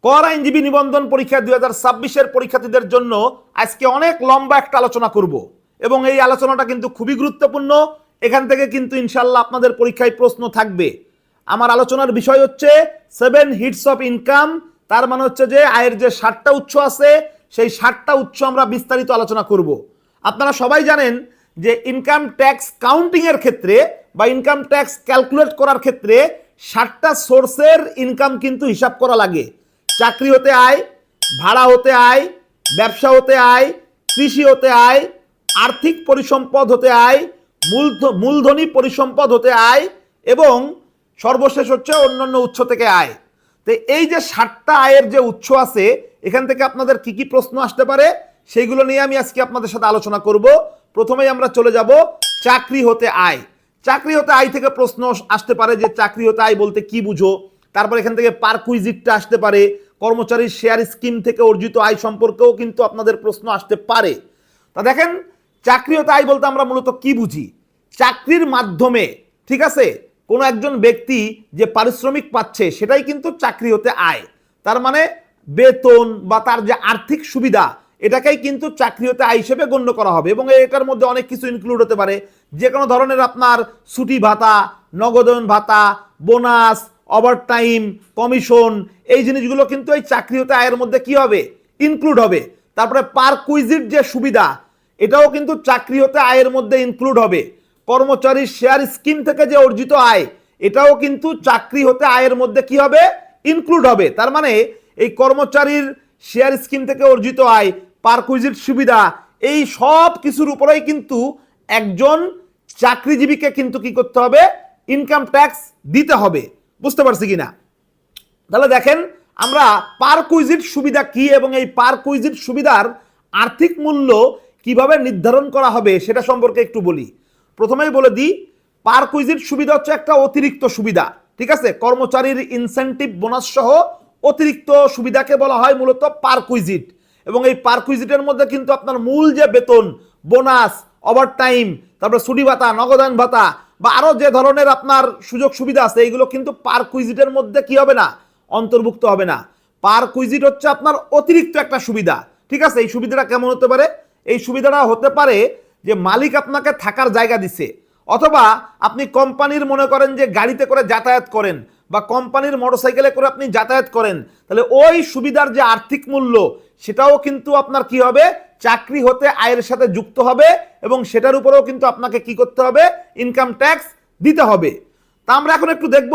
কর আইনজীবী নিবন্ধন পরীক্ষা 2026-এর পরীক্ষার্থীদের জন্য আজকে অনেক লম্বা একটা আলোচনা করব এবং এই আলোচনাটা কিন্তু খুবই গুরুত্বপূর্ণ। এখান থেকে কিন্তু ইনশাআল্লাহ আপনাদের পরীক্ষায় প্রশ্ন থাকবে। আমার আলোচনার বিষয় হচ্ছে 7 হিটস অফ ইনকাম। তার মানে হচ্ছে যে আয়ের যে 7টা উৎস আছে সেই 7টা উৎস আমরা বিস্তারিত আলোচনা করব। আপনারা সবাই জানেন যে ইনকাম ট্যাক্স কাউন্টিং এর ক্ষেত্রে বা ইনকাম ট্যাক্স ক্যালকুলেট করার ক্ষেত্রে 7টা সোর্সের ইনকাম কিন্তু হিসাব করা লাগে। চাকরি হতে আয়, ভাড়া হতে আয়, ব্যবসা হতে আয়, কৃষি হতে আয়, আর্থিক পরিসম্পদ হতে আয়, মূলধনী পরিসম্পদ হতে আয় এবং সর্বশেষ হচ্ছে অন্যান্য উৎস থেকে আয়। তো এই যে 7টা আয়ের যে উৎস আছে এখান থেকে আপনাদের কি কি প্রশ্ন আসতে পারে সেইগুলো নিয়ে আমি আজকে আপনাদের সাথে আলোচনা করব। প্রথমেই আমরা চলে যাব চাকরি হতে আয়। চাকরি হতে আয় থেকে প্রশ্ন আসতে পারে যে চাকরি হতে আয় বলতে কি বুঝো। তারপর এখান থেকে পারকুইজিটটা আসতে পারে, কর্মচারীর শেয়ার স্কিম থেকে অর্জিত আয় সম্পর্কেও কিন্তু আপনাদের প্রশ্ন আসতে পারে। তা দেখেন, চাকরি হতে আয় বলতে আমরা মূলত কি বুঝি? চাকরির মাধ্যমে, ঠিক আছে, কোনো একজন ব্যক্তি যে পারিশ্রমিক পাচ্ছে সেটাই কিন্তু চাকরি হতে আয়। তার মানে বেতন বা তার যে আর্থিক সুবিধা এটাকেই কিন্তু চাকরি হতে আয় হিসেবে গণ্য করা হবে এবং এটার মধ্যে অনেক কিছু ইনক্লুড হতে পারে। যে কোনো ধরনের আপনার ছুটি ভাতা, নগদায়ন ভাতা, বোনাস, ওভারটাইম, কমিশন, এই জিনিসগুলো কিন্তু এই চাকরি হতে আয়ের মধ্যে কি হবে? ইনক্লুড হবে। তারপরে পারকুইজিট যে সুবিধা এটাও কিন্তু চাকরি হতে আয়ের মধ্যে ইনক্লুড হবে। কর্মচারীর শেয়ার স্কিম থেকে যে অর্জিত আয় এটাও কিন্তু চাকরি হতে আয়ের মধ্যে কি হবে? ইনক্লুড হবে। তার মানে এই কর্মচারীর শেয়ার স্কিম থেকে অর্জিত আয়, পারকুইজিট সুবিধা, এই সব কিছুর উপরেই কিন্তু একজন চাকরিজীবীকে কিন্তু কি করতে হবে? ইনকাম ট্যাক্স দিতে হবে। বুঝতে পারছি কিনা? তাহলে দেখেন, আমরা পারকুইজিট সুবিধা কি এবং এই পারকুইজিট সুবিধার আর্থিক মূল্য কিভাবে নির্ধারণ করা হবে সেটা সম্পর্কে একটু বলি। প্রথমেই বলে দিই, পারকুইজিট সুবিধা হচ্ছে একটা অতিরিক্ত সুবিধা, ঠিক আছে? কর্মচারীর ইনসেনটিভ বোনাস সহ অতিরিক্ত সুবিধাকে বলা হয় মূলত পারকুইজিট। এবং এই পারকুইজিটের মধ্যে কিন্তু আপনার মূল যে বেতন, বোনাস, ওভারটাইম, তারপরে ছুটি ভাতা, নগদায়ন ভাতা বা আরো যে ধরনের আপনার সুযোগ সুবিধা আছে এইগুলো কিন্তু পারকুইজিটের মধ্যে কি হবে না? অন্তর্ভুক্ত হবে না। পারকুইজিট হচ্ছে আপনার অতিরিক্ত একটা সুবিধা, ঠিক আছে? এই সুবিধাটা কেমন হতে পারে? এই সুবিধাটা হতে পারে যে মালিক আপনাকে থাকার জায়গা দিছে, অথবা আপনি কোম্পানির মনে করেন যে গাড়িতে করে যাতায়াত করেন বা কোম্পানির মোটরসাইকেলে করে আপনি যাতায়াত করেন, তাহলে ওই সুবিধার যে আর্থিক মূল্য সেটাও কিন্তু আপনার কি হবে? চাকরি হতে আয়ের সাথে যুক্ত হবে এবং সেটার উপরেও কিন্তু আপনাকে কি করতে হবে? ইনকাম ট্যাক্স দিতে হবে। তা আমরা এখন একটু দেখব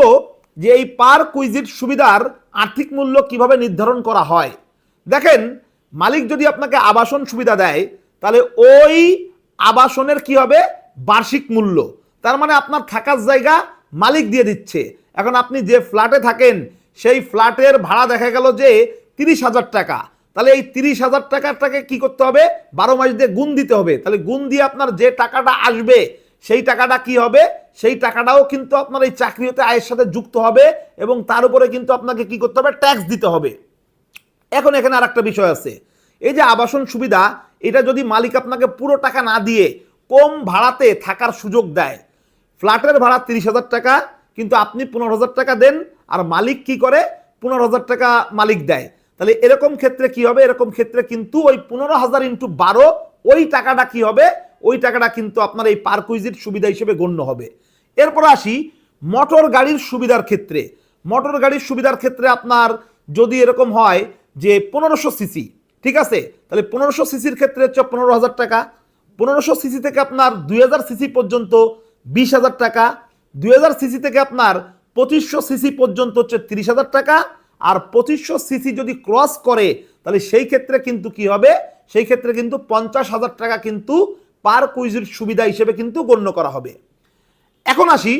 যে এই পারকুইজিট সুবিধার আর্থিক মূল্য কিভাবে নির্ধারণ করা হয়। দেখেন, মালিক যদি আপনাকে আবাসন সুবিধা দেয় তাহলে ওই আবাসনের কি হবে? বার্ষিক মূল্য। তার মানে আপনার থাকার জায়গা মালিক দিয়ে দিচ্ছে। এখন আপনি যে ফ্ল্যাটে থাকেন সেই ফ্ল্যাটের ভাড়া দেখা গেল যে 30,000 টাকা, তাহলে এই 30,000 টাকাটাকে কি করতে হবে? 12 মাস দিয়ে গুণ দিতে হবে। তাহলে গুণ দিয়ে আপনার যে টাকাটা আসবে সেই টাকাটা কি হবে? সেই টাকাটাও কিন্তু আপনার এই চাকরি হতে আয়ের সাথে যুক্ত হবে এবং তার উপরে কিন্তু আপনাকে কি করতে হবে? ট্যাক্স দিতে হবে। এখন এখানে আর একটা বিষয় আছে, এই যে আবাসন সুবিধা, এটা যদি মালিক আপনাকে পুরো টাকা না দিয়ে কম ভাড়াতে থাকার সুযোগ দেয়, ফ্ল্যাটের ভাড়া 30,000 টাকা কিন্তু আপনি 15,000 টাকা দেন আর মালিক কি করে? 15,000 টাকা মালিক দেয়, তাহলে এরকম ক্ষেত্রে কি হবে? এরকম ক্ষেত্রে কিন্তু ওই 15,000 × 12 ওই টাকাটা কি হবে? ওই টাকাটা কিন্তু আপনার এই পারকুইজিট সুবিধা হিসেবে গণ্য হবে। এরপর আসি মোটর গাড়ির সুবিধার ক্ষেত্রে। মোটর গাড়ির সুবিধার ক্ষেত্রে আপনার যদি এরকম হয় যে 1500 সিসি, ঠিক আছে, তাহলে 1500 সিসির ক্ষেত্রে হচ্ছে 15,000 টাকা। 1500 সিসি থেকে আপনার 2000 সিসি পর্যন্ত 20,000 টাকা। 2000 সিসি থেকে আপনার 2500 সিসি পর্যন্ত হচ্ছে 30,000 টাকা। আর 2500 সিসি যদি ক্রস করে তাহলে সেই ক্ষেত্রে কিন্তু কি হবে? সেই ক্ষেত্রে কিন্তু 50,000 টাকা কিন্তু পারকুইজিট সুবিধা হিসেবে কিন্তু গণ্য করা হবে। এখন আসি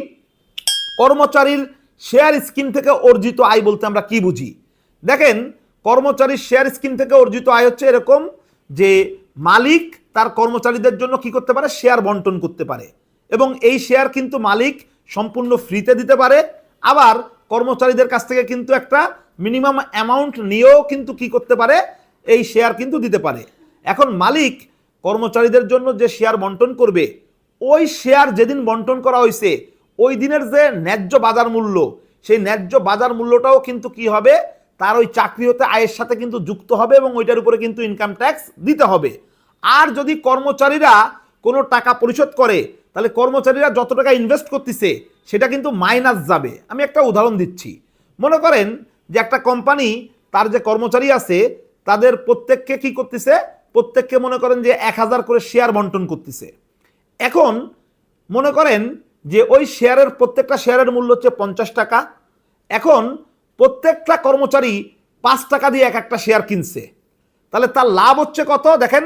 কর্মচারীর শেয়ার স্কিম থেকে অর্জিত আয় বলতে আমরা কি বুঝি। দেখেন, কর্মচারীর শেয়ার স্কিম থেকে অর্জিত আয় হচ্ছে এরকম যে মালিক তার কর্মচারীদের জন্য কি করতে পারে? শেয়ার বন্টন করতে পারে এবং এই শেয়ার কিন্তু মালিক সম্পূর্ণ ফ্রিতে দিতে পারে, আবার কর্মচারীদের কাছ থেকে কিন্তু একটা মিনিমাম অ্যামাউন্ট নিয়েও কিন্তু কি করতে পারে? এই শেয়ার কিন্তু দিতে পারে। এখন মালিক কর্মচারীদের জন্য যে শেয়ার বন্টন করবে, ওই শেয়ার যেদিন বন্টন করা হয়েছে ওই দিনের যে ন্যায্য বাজার মূল্য, সেই ন্যায্য বাজার মূল্যটাও কিন্তু কি হবে? তার ওই চাকরি হতে আয়ের সাথে কিন্তু যুক্ত হবে এবং ওইটার উপরে কিন্তু ইনকাম ট্যাক্স দিতে হবে। আর যদি কর্মচারীরা কোনো টাকা পরিশোধ করে তাহলে কর্মচারীরা যত টাকা ইনভেস্ট করতেছে সেটা কিন্তু মাইনাস যাবে। আমি একটা উদাহরণ দিচ্ছি। মনে করেন যে একটা কোম্পানি তার যে কর্মচারী আছে তাদের প্রত্যেককে কি করতেছে, প্রত্যেককে মনে করেন যে 1000 করে শেয়ার বন্টন করতেছে। এখন মনে করেন যে ওই শেয়ারের প্রত্যেকটা শেয়ারের মূল্য হচ্ছে 50 টাকা। এখন প্রত্যেকটা কর্মচারী 5 টাকা দিয়ে এক একটা শেয়ার কিনছে, তাহলে তার লাভ হচ্ছে কত দেখেন,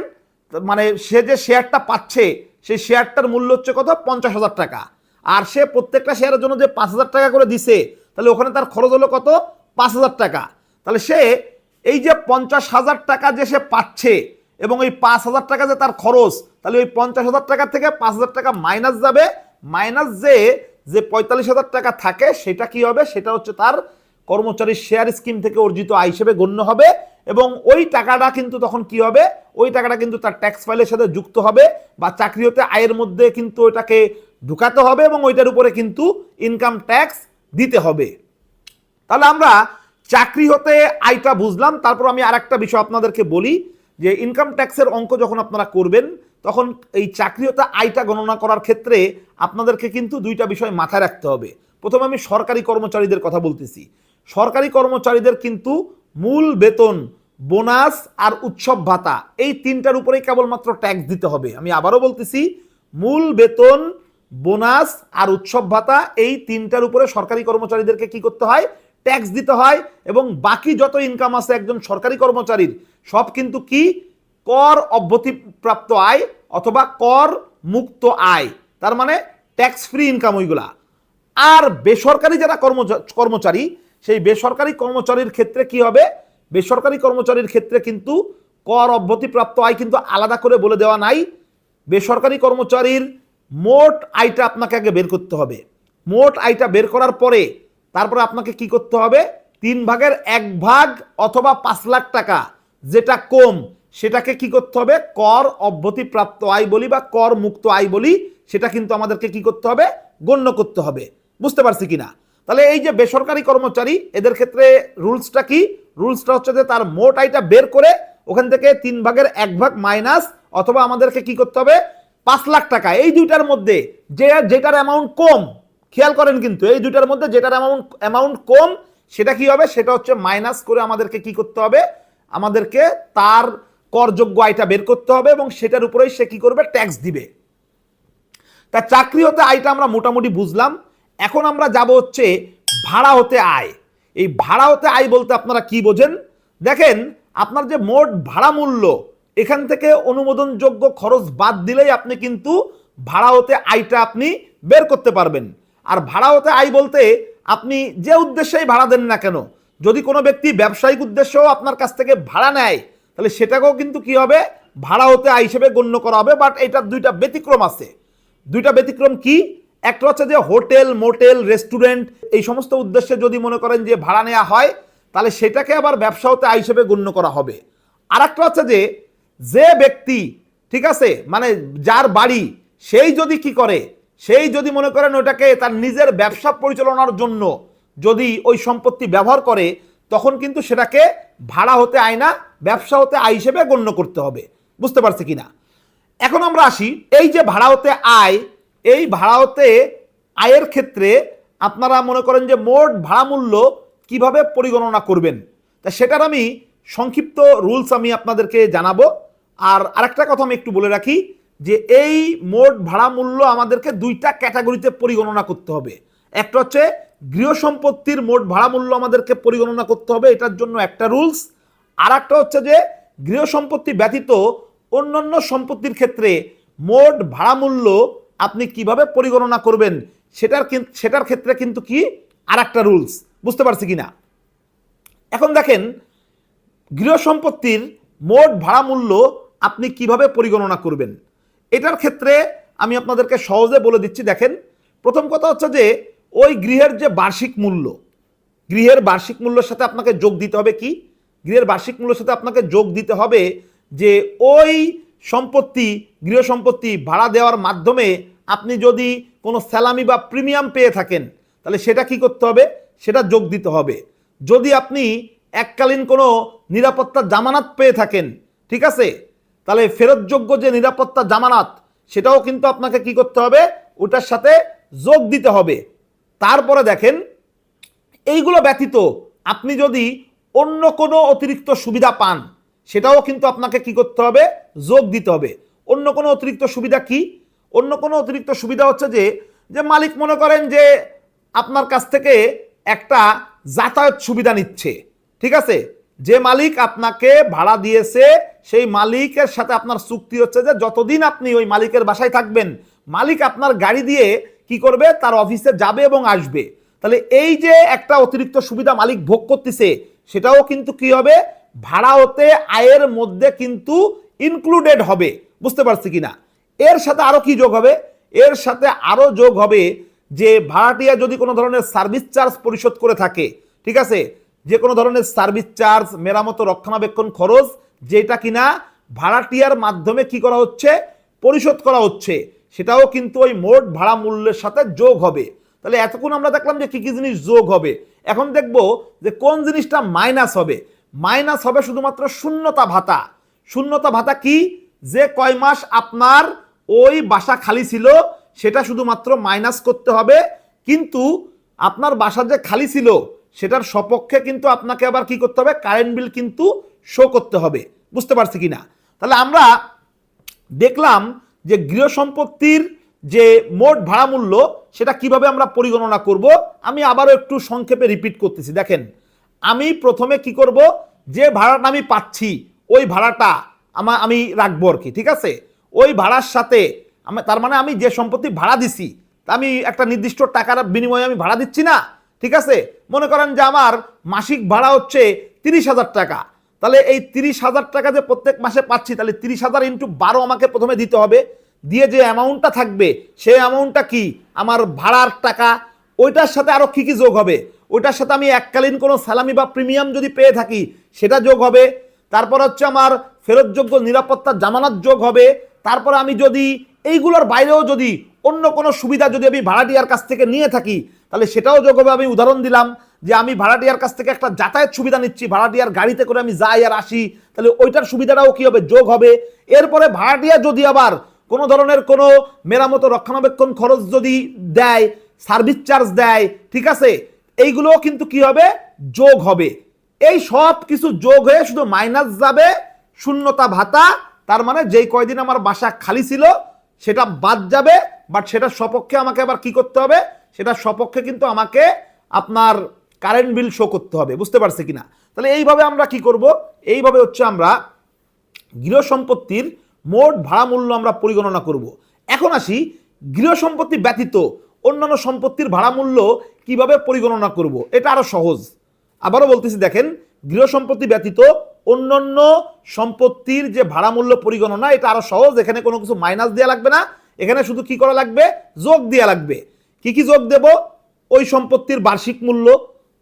মানে সে যে শেয়ারটা পাচ্ছে সেই শেয়ারটার মূল্য হচ্ছে কত, 50,000 টাকা। আর সে প্রত্যেকটা শেয়ারের জন্য যে 5,000 টাকা করে দিছে তাহলে ওখানে তার খরচ হলো কত, 5,000 টাকা। তাহলে সে এই যে 50,000 টাকা যে সে পাচ্ছে এবং এই 5,000 টাকা যে তার খরচ, তাহলে ওই 50,000 টাকা থেকে 5,000 টাকা মাইনাস যাবে। মাইনাস যে 45,000 টাকা থাকে সেটা কি হবে, সেটা হচ্ছে তার কর্মচারী শেয়ার স্কিম থেকে অর্জিত আয় হিসেবে গণ্য হবে এবং ওই টাকাটা কিন্তু তখন কি হবে, ওই টাকাটা কিন্তু তার ট্যাক্স ফাইলের সাথে যুক্ত হবে বা চাকরি হতে আয়ের মধ্যে কিন্তু ওইটাকে ঢুকাতে হবে এবং ওইটার উপরে কিন্তু ইনকাম ট্যাক্স দিতে হবে। তাহলে আমরা চাকরি হতে আয়টা বুঝলাম। তারপর আমি আরেকটা বিষয় আপনাদেরকে বলি যে ইনকাম ট্যাক্সের অঙ্ক যখন আপনারা করবেন তখন এই চাকরি হতে আয়টা গণনা করার ক্ষেত্রে আপনাদেরকে কিন্তু দুইটা বিষয় মাথায় রাখতে হবে। প্রথমে আমি সরকারি কর্মচারীদের কথা বলতেছি। সরকারি কর্মচারীদের কিন্তু মূল বেতন, বোনাস আর উৎসব ভাতা এই তিনটার উপরেই কেবলমাত্র ট্যাক্স দিতে হবে। আমি আবারও বলতেছি, মূল বেতন, বোনাস আর উৎসব ভাতা এই তিনটার উপরে সরকারি কর্মচারীদেরকে কি করতে হয়, ট্যাক্স দিতে হয়। এবং বাকি যত ইনকাম আছে একজন সরকারি কর্মচারীর সব কিন্তু কি, কর অব্যাহতিপ্রাপ্ত আয় অথবা কর মুক্ত আয়, তার মানে ট্যাক্স ফ্রি ইনকাম ওইগুলা। আর বেসরকারি যারা কর্মচারী সেই বেসরকারি কর্মচারীর ক্ষেত্রে কি হবে, বেসরকারি কর্মচারীর ক্ষেত্রে কিন্তু কর অব্যাহতিপ্রাপ্ত আয় কিন্তু আলাদা করে বলে দেওয়া নাই। বেসরকারি কর্মচারীর মোট আয়টা আপনাকে আগে বের করতে হবে। মোট আয়টা বের করার পরে তারপরে আপনাকে কি করতে হবে, 3/1 অথবা 5 লাখ টাকা যেটা কম সেটাকে কি করতে হবে, কর অব্যাহতিপ্রাপ্ত আয় বলি বা কর মুক্ত আয় বলি, সেটা কিন্তু আমাদেরকে কি করতে হবে, গণ্য করতে হবে। বুঝতে পারছি কিনা? তাহলে এই যে বেসরকারি কর্মচারী এদের ক্ষেত্রে রুলসটা কি, রুলসটা হচ্ছে যে তার মোট আয়টা বের করে ওখান থেকে 3/1 মাইনাস অথবা আমাদেরকে কি করতে হবে, 5 লাখ টাকা এই দুইটার মধ্যে যেটার অ্যামাউন্ট কম, খেয়াল করেন কিন্তু এই দুইটার মধ্যে যেটার অ্যামাউন্ট কম সেটা কি হবে, সেটা হচ্ছে মাইনাস করে আমাদেরকে কি করতে হবে, আমাদেরকে তার করযোগ্য আয়টা বের করতে হবে এবং সেটার উপরেই সে কি করবে, ট্যাক্স দিবে। তা চাকরি হতে আয়টা আমরা মোটামুটি বুঝলাম। এখন আমরা যাব হচ্ছে ভাড়া হতে আয়। এই ভাড়া হতে আয় বলতে আপনারা কি বোঝেন দেখেন, আপনার যে মোট ভাড়া মূল্য এখান থেকে অনুমোদনযোগ্য খরচ বাদ দিলেই আপনি কিন্তু ভাড়া হতে আয়টা আপনি বের করতে পারবেন। আর ভাড়া হতে আয় বলতে আপনি যে উদ্দেশ্যেই ভাড়া দেন না কেন, যদি কোনো ব্যক্তি ব্যবসায়িক উদ্দেশ্যেও আপনার কাছ থেকে ভাড়া নেয় তাহলে সেটাকেও কিন্তু কি হবে, ভাড়া হতে আয় হিসেবে গণ্য করা হবে। বাট এটার দুইটা ব্যতিক্রম আছে। দুইটা ব্যতিক্রম কি, একটা হচ্ছে যে হোটেল, মোটেল, রেস্টুরেন্ট এই সমস্ত উদ্দেশ্যে যদি মনে করেন যে ভাড়া নেওয়া হয় তাহলে সেটাকে আবার ব্যবসা হতে আয় হিসেবে গণ্য করা হবে। আর একটা হচ্ছে যে ব্যক্তি, ঠিক আছে, মানে যার বাড়ি সেই যদি কি করে, সেই যদি মনে করেন ওটাকে তার নিজের ব্যবসা পরিচালনার জন্য যদি ওই সম্পত্তি ব্যবহার করে তখন কিন্তু সেটাকে ভাড়া হতে আয় না, ব্যবসা হতে আয় হিসেবে গণ্য করতে হবে। বুঝতে পারছি কিনা? এখন আমরা আসি, এই যে ভাড়া হতে আয়, এই ভাড়া হতে আয়ের ক্ষেত্রে আপনারা মনে করেন যে মোট ভাড়া মূল্য কিভাবে পরিগণনা করবেন, তা সেটার আমি সংক্ষিপ্ত রুলস আমি আপনাদেরকে জানাবো। আর আরেকটা কথা আমি একটু বলে রাখি যে এই মোট ভাড়া মূল্য আমাদেরকে দুইটা ক্যাটাগরিতে পরিগণনা করতে হবে। একটা হচ্ছে গৃহ সম্পত্তির মোট ভাড়া মূল্য আমাদেরকে পরিগণনা করতে হবে, এটার জন্য একটা রুলস। আর একটা হচ্ছে যে গৃহ সম্পত্তি ব্যতীত অন্যান্য সম্পত্তির ক্ষেত্রে মোট ভাড়া মূল্য আপনি কিভাবে পরিগণনা করবেন সেটার ক্ষেত্রে কিন্তু কি আর একটা রুলস। বুঝতে পারছি কিনা? এখন দেখেন গৃহ সম্পত্তির মোট ভাড়া মূল্য আপনি কিভাবে পরিগণনা করবেন, এটার ক্ষেত্রে আমি আপনাদেরকে সহজে বলে দিচ্ছি। দেখেন, প্রথম কথা হচ্ছে যে ওই গৃহের যে বার্ষিক মূল্য, গৃহের বার্ষিক মূল্যের সাথে আপনাকে যোগ দিতে হবে কি, গৃহের বার্ষিক মূল্যের সাথে আপনাকে যোগ দিতে হবে যে ওই সম্পত্তি, গৃহ সম্পত্তি ভাড়া দেওয়ার মাধ্যমে আপনি যদি কোনো স্যালামি বা প্রিমিয়াম পেয়ে থাকেন তাহলে সেটা কি করতে হবে, সেটা যোগ দিতে হবে। যদি আপনি এককালীন কোনো নিরাপত্তা জামানত পেয়ে থাকেন, ঠিক আছে, তাহলে ফেরতযোগ্য যে নিরাপত্তা জামানত সেটাও কিন্তু আপনাকে কি করতে হবে, ওটার সাথে যোগ দিতে হবে। তারপরে দেখেন এইগুলো ব্যতীত আপনি যদি অন্য কোনো অতিরিক্ত সুবিধা পান সেটাও কিন্তু আপনাকে কি করতে হবে, যোগ দিতে হবে। অন্য কোনো অতিরিক্ত সুবিধা কি? অন্য কোনো অতিরিক্ত সুবিধা হচ্ছে যে মালিক মনে করেন যে আপনার কাছ থেকে একটা যাতায়াত সুবিধা নিচ্ছে, ঠিক আছে, যে মালিক আপনাকে ভাড়া দিয়েছে সেই মালিকের সাথে আপনার চুক্তি হচ্ছে যে যতদিন আপনি ওই মালিকের বাসায় থাকবেন মালিক আপনার গাড়ি দিয়ে কি করবে, তার অফিসে যাবে এবং আসবে। তাহলে এই যে একটা অতিরিক্ত সুবিধা মালিক ভোগ করতেছে সেটাও কিন্তু কি হবে, ভাড়া হতে আয়ের মধ্যে কিন্তু ইনক্লুডেড হবে। বুঝতে পারছি কিনা? এর সাথে আরো কি যোগ হবে? এর সাথে আরো যোগ হবে যে ভাড়াটিয়া যদি কোনো ধরনের সার্ভিস চার্জ পরিশোধ করে থাকে, ঠিক আছে, যে কোনো ধরনের সার্ভিস চার্জ, মেরামত, রক্ষণাবেক্ষণ খরচ যেটা কিনা ভাড়াটিয়ার মাধ্যমে কি করা হচ্ছে, পরিশোধ করা হচ্ছে, সেটাও কিন্তু ওই মোট ভাড়া মূল্যের সাথে যোগ হবে। তাহলে এতক্ষণ আমরা দেখলাম যে কি কি জিনিস যোগ হবে। এখন দেখব যে কোন জিনিসটা মাইনাস হবে। মাইনাস হবে শুধুমাত্র শূন্যতা ভাতা। শূন্যতা ভাতা কি? যে কয় মাস আপনার ওই বাসা খালি ছিল সেটা শুধুমাত্র মাইনাস করতে হবে, কিন্তু আপনার বাসা যে খালি ছিল সেটার সপক্ষে কিন্তু আপনাকে আবার কি করতে হবে, কারেন্ট বিল কিন্তু শো করতে হবে। বুঝতে পারছি কিনা? তাহলে আমরা দেখলাম যে গৃহ সম্পত্তির যে মোট ভাড়া মূল্য সেটা কিভাবে আমরা পরিগণনা করব। আমি আবারও একটু সংক্ষেপে রিপিট করতেছি। দেখেন, আমি প্রথমে কি করব, যে ভাড়াটা আমি পাচ্ছি ওই ভাড়াটা আমি রাখবো আর কি, ঠিক আছে। ওই ভাড়ার সাথে তার মানে আমি যে সম্পত্তি ভাড়া দিছি আমি একটা নির্দিষ্ট টাকার বিনিময়ে আমি ভাড়া দিচ্ছি না, ঠিক আছে। মনে করেন যে আমার মাসিক ভাড়া হচ্ছে 30,000 টাকা, তাহলে এই 30,000 টাকা যে প্রত্যেক মাসে পাচ্ছি তাহলে 30,000 ইন্টু 12 আমাকে প্রথমে দিতে হবে। দিয়ে যে অ্যামাউন্টটা থাকবে সেই অ্যামাউন্টটা কি, আমার ভাড়ার টাকা। ওইটার সাথে আরো কি কি যোগ হবে, ওইটার সাথে আমি এককালীন কোনো স্যালামি বা প্রিমিয়াম যদি পেয়ে থাকি সেটা যোগ হবে। তারপর হচ্ছে আমার ফেরতযোগ্য নিরাপত্তা জামানত যোগ হবে। তারপর আমি যদি এইগুলোর বাইরেও যদি অন্য কোনো সুবিধা যদি আমি ভাড়াটিয়ার কাছ থেকে নিয়ে থাকি তাহলে সেটাও যোগ হবে। আমি উদাহরণ দিলাম যে আমি ভাড়াটিয়ার কাছ থেকে একটা যাতায়াত সুবিধা নিচ্ছি, ভাড়াটিয়ার গাড়িতে করে আমি যাই আর আসি, তাহলে ওইটার সুবিধাটাও কি হবে, যোগ হবে। এরপরে ভাড়াটিয়া যদি আবার কোনো ধরনের কোনো মেরামত, রক্ষণাবেক্ষণ খরচ যদি দেয়, সার্ভিস চার্জ দেয়, ঠিক আছে, এইগুলোও কিন্তু কি হবে, যোগ হবে। এই সব কিছু যোগ হয়ে শুধু মাইনাস যাবে শূন্যতা ভাতা। তার মানে যেই কয়দিন আমার বাসা খালি ছিল সেটা বাদ যাবে, বাট সেটার সপক্ষে আমাকে আবার কি করতে হবে, সেটার সপক্ষে কিন্তু আমাকে আপনার কারেন্ট বিল শো করতে হবে। বুঝতে পারছি কিনা? তাহলে এইভাবে আমরা কি করব, এইভাবে হচ্ছে আমরা গৃহ সম্পত্তির মোট ভাড়া মূল্য আমরা পরিগণনা করব। এখন আসি গৃহ সম্পত্তি ব্যতীত অন্যান্য সম্পত্তির ভাড়া মূল্য কিভাবে পরিগণনা করব। এটা আরো সহজ। আবারও বলতেছি, দেখেন, গৃহ সম্পত্তি ব্যতীত অন্যান্য সম্পত্তির যে ভাড়া মূল্য পরিগণনা এটা আরো সহজ। এখানে কোনো কিছু মাইনাস দেওয়া লাগবে না, এখানে শুধু কি করা লাগবে, যোগ দেওয়া লাগবে। কি কি যোগ দেব? ওই সম্পত্তির বার্ষিক মূল্য,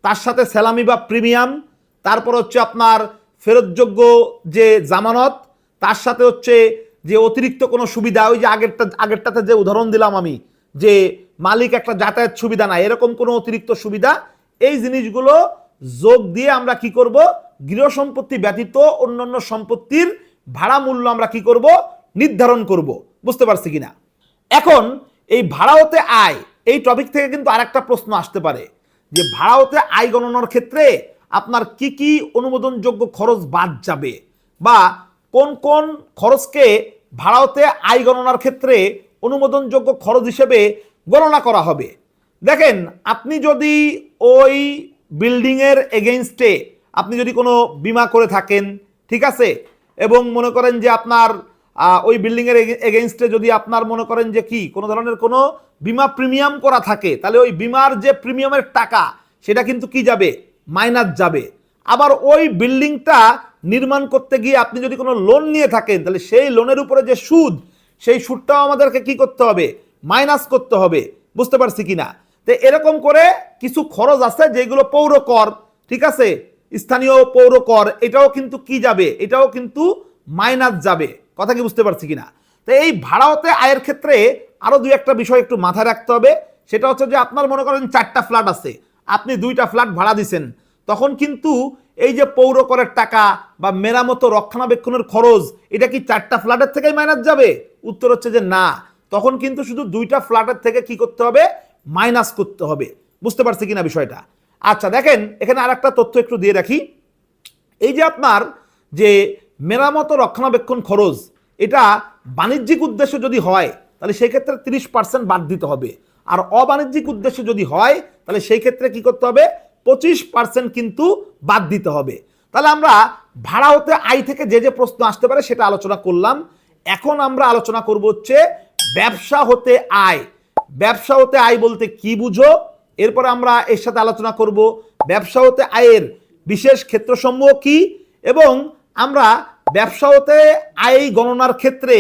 তার সাথে স্যালামি বা প্রিমিয়াম, তারপর হচ্ছে আপনার ফেরতযোগ্য যে জামানত, তার সাথে হচ্ছে যে অতিরিক্ত কোনো সুবিধা, ওই যে আগেরটাতে যে উদাহরণ দিলাম আমি, যে মালিক একটা যাতায়াত সুবিধা নাই, এরকম কোনো অতিরিক্ত সুবিধা, এই জিনিসগুলো যোগ দিয়ে আমরা কি করব, গৃহ সম্পত্তি ব্যতীত অন্যান্য সম্পত্তির ভাড়া মূল্য আমরা কি করব, নির্ধারণ করব। বুঝতে পারছি কিনা? এখন এই ভাড়া হতে আয়, এই টপিক থেকে কিন্তু আরেকটা প্রশ্ন আসতে পারে যে ভাড়া হতে আয় গণনার ক্ষেত্রে আপনার কি কি অনুমোদনযোগ্য খরচ বাদ যাবে, বা কোন কোন খরচকে ভাড়া হতে আয় গণনার ক্ষেত্রে অনুমোদনযোগ্য খরচ হিসেবে গণনা করা হবে। দেখেন, আপনি যদি ওই বিল্ডিংয়ের এগেইনস্টে আপনি যদি কোনো বিমা করে থাকেন, ঠিক আছে, এবং মনে করেন যে আপনার ওই বিল্ডিংয়ের এগেইনস্টে যদি আপনার মনে করেন যে কি কোনো ধরনের কোনো বিমা প্রিমিয়াম করা থাকে, তাহলে ওই বিমার যে প্রিমিয়ামের টাকা সেটা কিন্তু কি যাবে, মাইনাস যাবে। আবার ওই বিল্ডিংটা নির্মাণ করতে গিয়ে আপনি যদি কোনো লোন নিয়ে থাকেন তাহলে সেই লোনের উপরে যে সুদ, সেই সুদটাও আমাদেরকে কি করতে হবে, মাইনাস করতে হবে। বুঝতে পারছি কিনা? তো এরকম করে কিছু খরচ আছে যেগুলো পৌর কর, ঠিক আছে, স্থানীয় পৌর কর, এটাও কিন্তু কি যাবে, এটাও কিন্তু মাইনাস যাবে। কথা কি বুঝতে পারছি কিনা? তো এই ভাড়া হতে আয়ের ক্ষেত্রে আরো দুই একটা বিষয় একটু মাথায় রাখতে হবে। সেটা হচ্ছে যে আপনার মনে করেন 4টা ফ্ল্যাট আছে, আপনি 2টা ফ্ল্যাট ভাড়া দিচ্ছেন, তখন কিন্তু এই যে পৌর করের টাকা বা মেরামত রক্ষণাবেক্ষণের খরচ এটা কি 4টা ফ্ল্যাটের থেকেই মাইনাস যাবে? উত্তর হচ্ছে যে না, তখন কিন্তু শুধু 2টা ফ্ল্যাটের থেকে কি করতে হবে? মাইনাস করতে হবে। বুঝতে পারছি কিনা বিষয়টা? আচ্ছা দেখেন, এখানে আরেকটা তথ্য একটু দিয়ে রাখি। এই যে আপনার যে মেরামত রক্ষণাবেক্ষণ খরচ, এটা বাণিজ্যিক উদ্দেশ্য যদি হয় তাহলে সেই ক্ষেত্রে 30% বাদ দিতে হবে, আর অবাণিজ্যিক উদ্দেশ্য যদি হয় তাহলে সেই ক্ষেত্রে কি করতে হবে? 25% কিন্তু বাদ দিতে হবে। তাহলে আমরা ভাড়া হতে আয় থেকে যে যে প্রশ্ন আসতে পারে সেটা আলোচনা করলাম। এখন আমরা আলোচনা করব হচ্ছে ব্যবসা হতে আয়। ব্যবসা হতে আয় বলতে কি বুঝো, এরপরে আমরা এর সাথে আলোচনা করব ব্যবসা হতে আয়ের বিশেষ ক্ষেত্রসমূহ কি, এবং আমরা ব্যবসা হতে আয় গণনার ক্ষেত্রে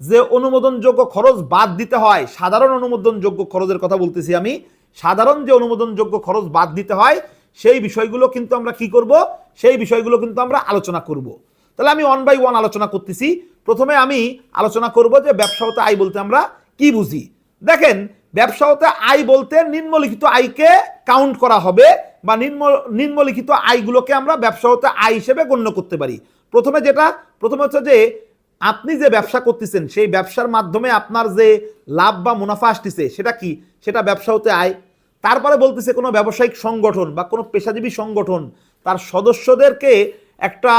যে অনুমোদনযোগ্য খরচ বাদ দিতে হয়, সাধারণ অনুমোদনযোগ্য খরচের কথা বলতেছি আমি, সাধারণ যে অনুমোদনযোগ্য খরচ বাদ দিতে হয় সেই বিষয়গুলো কিন্তু আমরা কি করব? সেই বিষয়গুলো কিন্তু আমরা আলোচনা করব। তাহলে আমি 1 বাই 1 আলোচনা করতেছি। প্রথমে আমি আলোচনা করব যে ব্যবসা হতে আয় বলতে আমরা কি বুঝি। দেখেন, ব্যবসা হতে আয় বলতে নিম্নলিখিত আয়কে কাউন্ট করা হবে, বা নিম্নলিখিত আয়গুলোকে আমরা ব্যবসা হতে আয় হিসেবে গণ্য করতে পারি। প্রথমে হচ্ছে যে আপনি যে ব্যবসা করতেছেন সেই ব্যবসার মাধ্যমে আপনার যে লাভ বা মুনাফা আসতেছে সেটা কি? সেটা ব্যবসা হতে আয়। তারপরে বলতেছে কোনো ব্যবসায়িক সংগঠন বা কোনো পেশাজীবী সংগঠন তার সদস্যদেরকে একটা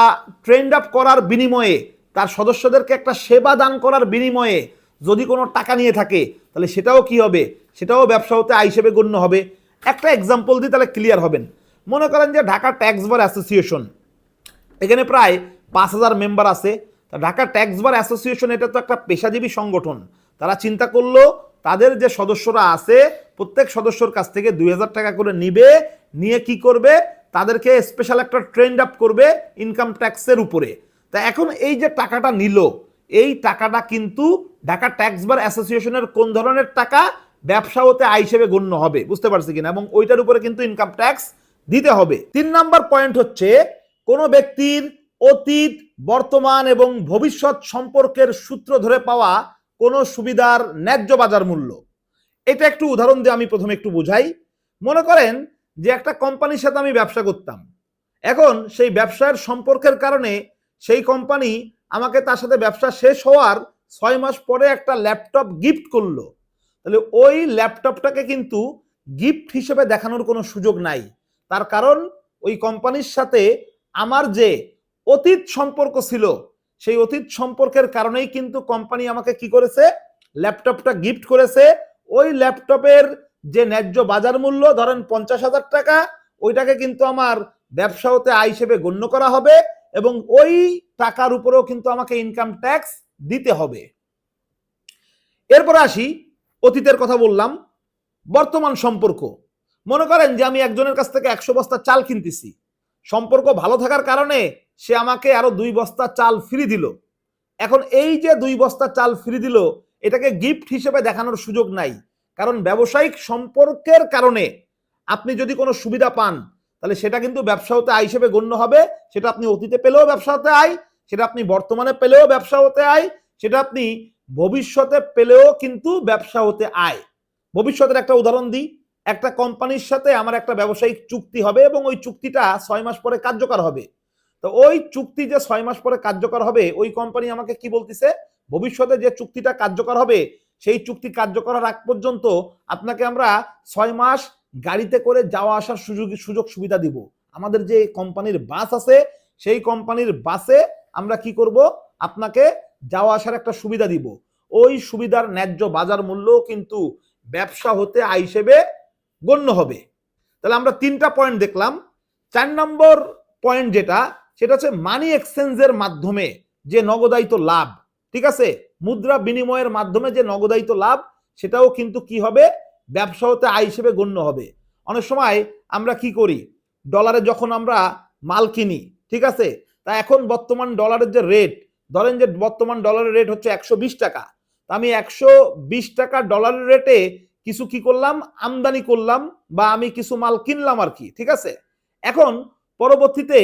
ট্রেন্ড আপ করার বিনিময়ে, তার সদস্যদেরকে একটা সেবা দান করার বিনিময়ে যদি কোনো টাকা নিয়ে থাকে তাহলে সেটাও কি হবে? সেটাও ব্যবসা হতে আয় হিসেবে গণ্য হবে। একটা এক্সাম্পল দিই তাহলে ক্লিয়ার হবেন। মনে করেন যে ঢাকা ট্যাক্স বার অ্যাসোসিয়েশন, এখানে প্রায় 5000 মেম্বার আছে। ঢাকা ট্যাক্স বার অ্যাসোসিয়েশন এটা তো একটা পেশাজীবী সংগঠন। তারা চিন্তা করলো তাদের যে সদস্যরা আছে প্রত্যেক সদস্যর কাছ থেকে 2000 টাকা করে নিবে, নিয়ে কি করবে? তাদেরকে স্পেশাল একটা ট্রেন্ড আপ করবে ইনকাম ট্যাক্সের উপরে। তা এখন এই যে টাকাটা নিল, এই টাকাটা কিন্তু ঢাকা ট্যাক্স বার অ্যাসোসিয়েশনের কোন ধরনের টাকা? ব্যবসা হতে আয় হিসেবে গণ্য হবে। বুঝতে পারছি কিনা? এবং ওইটার উপরে কিন্তু ইনকাম ট্যাক্স দিতে হবে। 3 নাম্বার পয়েন্ট হচ্ছে কোনো ব্যক্তির অতীত, বর্তমান এবং ভবিষ্যৎ সম্পর্কের সূত্র ধরে পাওয়া কোনো সুবিধার ন্যায্য বাজার মূল্য। এটা একটু উদাহরণ দিয়ে আমি প্রথমে একটু বুঝাই। মনে করেন যে একটা কোম্পানির সাথে আমি ব্যবসা করতাম, এখন সেই ব্যবসার সম্পর্কের কারণে সেই কোম্পানি আমাকে তার সাথে ব্যবসা শেষ হওয়ার 6 মাস পরে একটা ল্যাপটপ গিফট করলো। তাহলে ওই ল্যাপটপটাকে কিন্তু গিফট হিসেবে দেখানোর কোনো সুযোগ নাই। তার কারণ ওই কোম্পানির সাথে আমার যে অতীত সম্পর্ক ছিল, সেই অতীত সম্পর্কের কারণেই কিন্তু কোম্পানি আমাকে কি করেছে? ল্যাপটপটা গিফট করেছে। ওই ল্যাপটপের যে ন্যায্য বাজার মূল্য ধরেন 50,000 টাকা, ওইটাকে কিন্তু আমার ব্যবসা হতে আয় হিসেবে গণ্য করা হবে, এবং ওই টাকার উপরেও কিন্তু আমাকে ইনকাম ট্যাক্স দিতে হবে। এরপর আসি, অতীতের কথা বললাম, বর্তমান সম্পর্ক। মনে করেন যে আমি একজনের কাছ থেকে 100 বস্তা চাল কিনতেছি, সম্পর্ক ভালো থাকার কারণে সে আমাকে আরো 2 বস্তা চাল ফ্রি দিল। এখন এই যে 2 বস্তা চাল ফ্রি দিল, এটাকে গিফট হিসেবে দেখানোর সুযোগ নাই, কারণ ব্যবসায়িক সম্পর্কের কারণে আপনি যদি কোনো সুবিধা পান তাহলে সেটা কিন্তু ব্যবসা হতে আয় হিসেবে গণ্য হবে। সেটা আপনি অতীতে পেলেও ব্যবসা হতে আয়, সেটা আপনি বর্তমানে পেলেও ব্যবসা হতে আয়, সেটা আপনি ভবিষ্যতে পেলেও কিন্তু ব্যবসা হতে আয়। ভবিষ্যতের একটা উদাহরণ দিই। একটা কোম্পানির সাথে আমার একটা ব্যবসায়িক চুক্তি হবে এবং ওই চুক্তিটা 6 মাস পরে কার্যকর হবে। তো ওই চুক্তি যে 6 মাস পরে কার্যকর হবে, ওই কোম্পানি আমাকে কি বলতেছে? ভবিষ্যতে যে চুক্তিটা কার্যকর হবে সেই চুক্তি কার্যকর আগ পর্যন্ত আপনাকে আমরা 6 মাস গাড়িতে করে যাওয়া আসার সুযোগ সুবিধা দিব। আমাদের যে কোম্পানির বাস আছে সেই কোম্পানির বাসে আমরা কি করব? আপনাকে যাওয়া আসার একটা সুবিধা দিব। ওই সুবিধার ন্যায্য বাজার মূল্য কিন্তু ব্যবসা হতে আয় হিসেবে গণ্য হবে। তাহলে আমরা 3টা পয়েন্ট দেখলাম। 4 নম্বর পয়েন্ট সেটা হচ্ছে মানি এক্সচেঞ্জের মাধ্যমে যে নগদায়িত লাভ, ঠিক আছে, মুদ্রা বিনিময়ের মাধ্যমে যে নগদায়িত লাভ, সেটাও কিন্তু কি হবে? ব্যবসা হতে আয় হিসেবে গণ্য হবে। অনেক সময় আমরা কি করি? ডলারে যখন আমরা মাল কিনি, ঠিক আছে, তা এখন বর্তমান ডলারের যে রেট, ধরেন যে বর্তমান ডলারের রেট হচ্ছে 120 টাকা। তা আমি 120 টাকা ডলারের রেটে কিছু কি করলাম? আমদানি করলাম, বা আমি কিছু মাল কিনলাম আর কি, ঠিক আছে। এখন পরবর্তীতে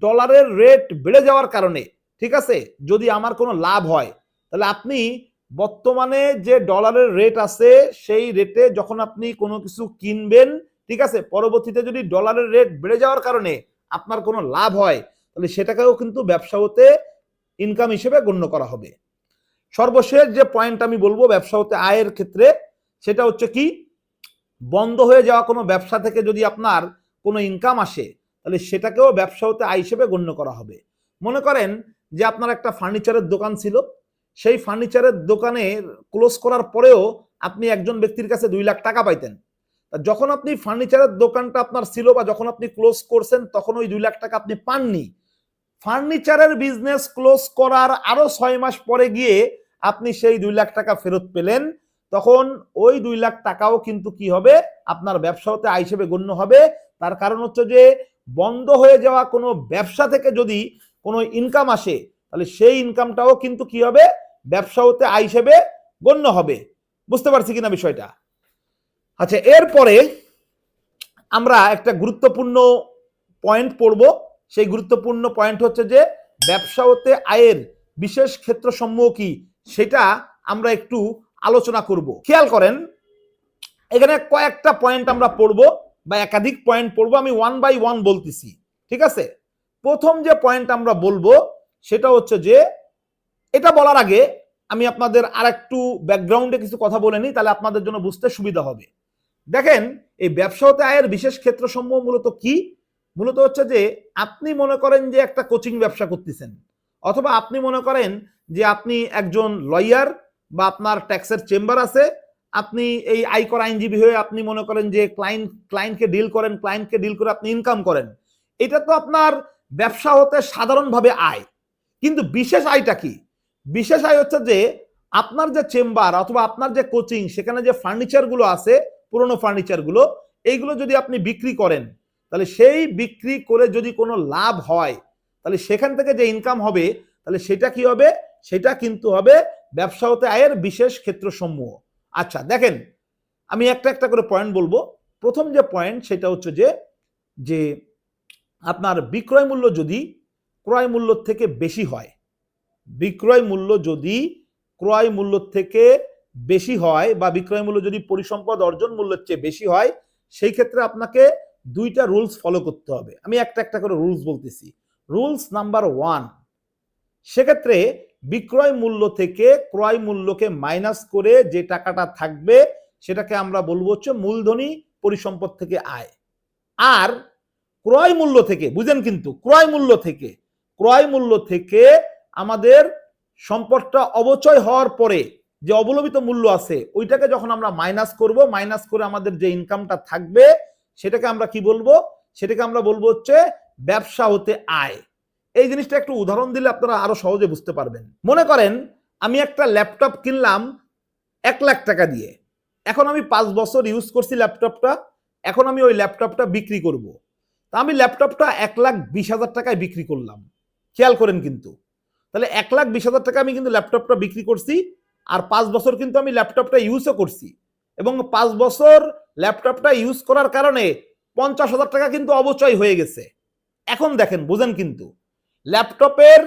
ডলারের রেট বেড়ে যাওয়ার কারণে, ঠিক আছে, যদি আমার কোনো লাভ হয় তাহলে আপনি বর্তমানে যে ডলারের রেট আছে সেই রেটে যখন আপনি কোনো কিছু কিনবেন ঠিক আছে, পরবর্তীতে যদি ডলারের রেট বেড়ে যাওয়ার কারণে আপনার কোনো লাভ হয়, তাহলে সেটাকেও কিন্তু ব্যবসা হতে ইনকাম হিসেবে গণ্য করা হবে। সর্বশেষ যে পয়েন্ট আমি বলবো ব্যবসা হতে আয়ের ক্ষেত্রে, সেটা হচ্ছে কি, বন্ধ হয়ে যাওয়া কোনো ব্যবসা থেকে যদি আপনার কোনো ইনকাম আসে, তাহলে সেটাকেও ব্যবসা হতে আয় হিসেবে গণ্য করা হবে। মনে করেন যে আপনার একটা ফার্নিচারের দোকান ছিল, সেই ফার্নিচারের দোকানে ক্লোজ করার পরেও আপনি একজন ব্যক্তির কাছে 2 লাখ টাকা পাইতেন। যখন আপনি ফার্নিচারের দোকানটা আপনার ছিল বা যখন আপনি ক্লোজ করছেন, তখন ওই 2 লাখ টাকা আপনি পাননি। ফার্নিচারের বিজনেস ক্লোজ করার আরো 6 মাস পরে গিয়ে আপনি সেই 2 লাখ টাকা ফেরত পেলেন, তখন ওই 2 লাখ টাকাও কিন্তু কি হবে, আপনার ব্যবসা হতে আয় হিসেবে গণ্য হবে। তার কারণ হচ্ছে যে বন্ধ হয়ে যাওয়া কোনো ব্যবসা থেকে যদি কোনো ইনকাম আসে, তাহলে সেই ইনকামটাও কিন্তু কি হবে, ব্যবসা হতে আয় হিসেবে গণ্য হবে। বুঝতে পারছি কিনা বিষয়টা? আচ্ছা, এরপরে আমরা একটা গুরুত্বপূর্ণ পয়েন্ট পড়ব। সেই গুরুত্বপূর্ণ পয়েন্ট হচ্ছে যে ব্যবসা হতে আয়ের বিশেষ ক্ষেত্রসমূহ কি, সেটা আমরা একটু আলোচনা করব। খেয়াল করেন, এখানে কয়েকটা পয়েন্ট আমরা পড়ব বা একাধিক পয়েন্ট পড়ব, আমি 1 বাই 1 বলতেছি, ঠিক আছে? প্রথম যে পয়েন্ট আমরা বলবো সেটা হচ্ছে যে, এটা বলার আগে আমি আপনাদের আরেকটু ব্যাকগ্রাউন্ডে কিছু কথা বলে নিই, তাহলে আপনাদের জন্য বুঝতে সুবিধা হবে। দেখেন, এই ব্যবসা হতে আয়ের বিশেষ ক্ষেত্রসমূহ মূলত কি? মূলত হচ্ছে যে আপনি মনে করেন যে একটা কোচিং ব্যবসা করতেছেন, অথবা আপনি মনে করেন যে আপনি একজন লয়ার বা আপনার ট্যাক্সের চেম্বার আছে, আপনি এই আয়কর আইনজীবী হয়ে আপনি মনে করেন যে ক্লায়েন্টকে ডিল করেন, ক্লায়েন্টকে ডিল করে আপনি ইনকাম করেন। এটা তো আপনার ব্যবসা হতে সাধারণভাবে আয়। কিন্তু বিশেষ আয়টা কি? বিশেষ আয় হচ্ছে যে আপনার যে চেম্বার অথবা আপনার যে কোচিং, সেখানে যে ফার্নিচারগুলো আছে, পুরনো ফার্নিচারগুলো, এইগুলো যদি আপনি বিক্রি করেন, তাহলে সেই বিক্রি করে যদি কোনো লাভ হয়, তাহলে সেখান থেকে যে ইনকাম হবে, তাহলে সেটা কি হবে? সেটা কিন্তু হবে ব্যবসা হতে আয়ের বিশেষ ক্ষেত্রসমূহ। আচ্ছা দেখেন, আমি একটা একটা করে পয়েন্ট বলবো। প্রথম যে পয়েন্ট সেটা হচ্ছে যে আপনার বিক্রয় মূল্য যদি ক্রয় মূল্য থেকে বেশি হয়, বিক্রয় মূল্য যদি ক্রয় মূল্য থেকে বেশি হয় বা বিক্রয় মূল্য যদি পরিসম্পদ অর্জন মূল্যের চেয়ে বেশি হয়, সেই ক্ষেত্রে আপনাকে 2টা রুলস ফলো করতে হবে। আমি একটা একটা করে রুলস বলতেছি। রুলস নাম্বার 1, সেক্ষেত্রে বিক্রয় মূল্য থেকে ক্রয় মূল্যকে মাইনাস করে যে টাকাটা থাকবে, সেটাকে আমরা বলবো হচ্ছে মূলধনী পরিসম্পদ থেকে আয়। আর ক্রয় মূল্য থেকে, বুঝেন কিন্তু, ক্রয় মূল্য থেকে আমাদের সম্পদটা অবচয় হওয়ার পরে যে অবলম্বিত মূল্য আছে, ওইটাকে যখন আমরা মাইনাস করব, মাইনাস করে আমাদের যে ইনকামটা থাকবে, সেটাকে আমরা কি বলবো? সেটাকে আমরা বলবো হচ্ছে ব্যবসা হতে আয়। এই জিনিসটা একটু উদাহরণ দিলে আপনারা আরো সহজে বুঝতে পারবেন। মনে করেন আমি একটা ল্যাপটপ কিনলাম 1 লাখ টাকা দিয়ে। এখন আমি 5 বছর ইউজ করছি ল্যাপটপটা, এখন আমি ওই ল্যাপটপটা বিক্রি করব। তা আমি ল্যাপটপটা 1,20,000 টাকায় বিক্রি করলাম। খেয়াল করেন কিন্তু, তাহলে 1,20,000 টাকা আমি কিন্তু ল্যাপটপটা বিক্রি করছি, আর 5 বছর কিন্তু আমি ল্যাপটপটা ইউজও করছি, এবং 5 বছর ল্যাপটপটা ইউজ করার কারণে 50,000 টাকা কিন্তু অবচয় হয়ে গেছে। এখন দেখেন, বুঝেন কিন্তু, ল্যাপটপের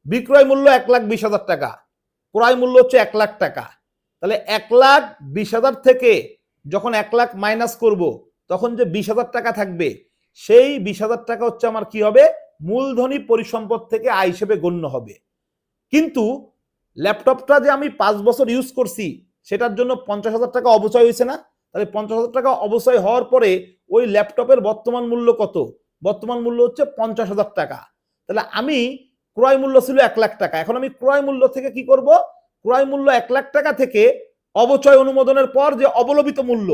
বিক্রয় মূল্য 1,20,000 টাকা, ক্রয় মূল্য হচ্ছে 1 লাখ টাকা। তাহলে 1,20,000 থেকে যখন 1 লাখ মাইনাস করব, তখন যে 20,000 টাকা থাকবে, সেই 20,000 টাকা হচ্ছে আমার কি হবে? মূলধনী পরিসম্পদ থেকে আয় হিসেবে গণ্য হবে। কিন্তু ল্যাপটপটা যে আমি 5 বছর ইউজ করছি, সেটার জন্য 50,000 টাকা অবচয় হয়েছে না? তাহলে 50,000 টাকা অবচয় হওয়ার পরে ওই ল্যাপটপের বর্তমান মূল্য কত? বর্তমান মূল্য হচ্ছে 50,000 টাকা। তাহলে আমি ক্রয় মূল্য ছিল 1 লাখ টাকা, এখন আমি ক্রয় মূল্য থেকে কি করব? ক্রয় মূল্য 1 লাখ টাকা থেকে অবচয় অনুমোদনের পর যে অবলম্বিত মূল্য,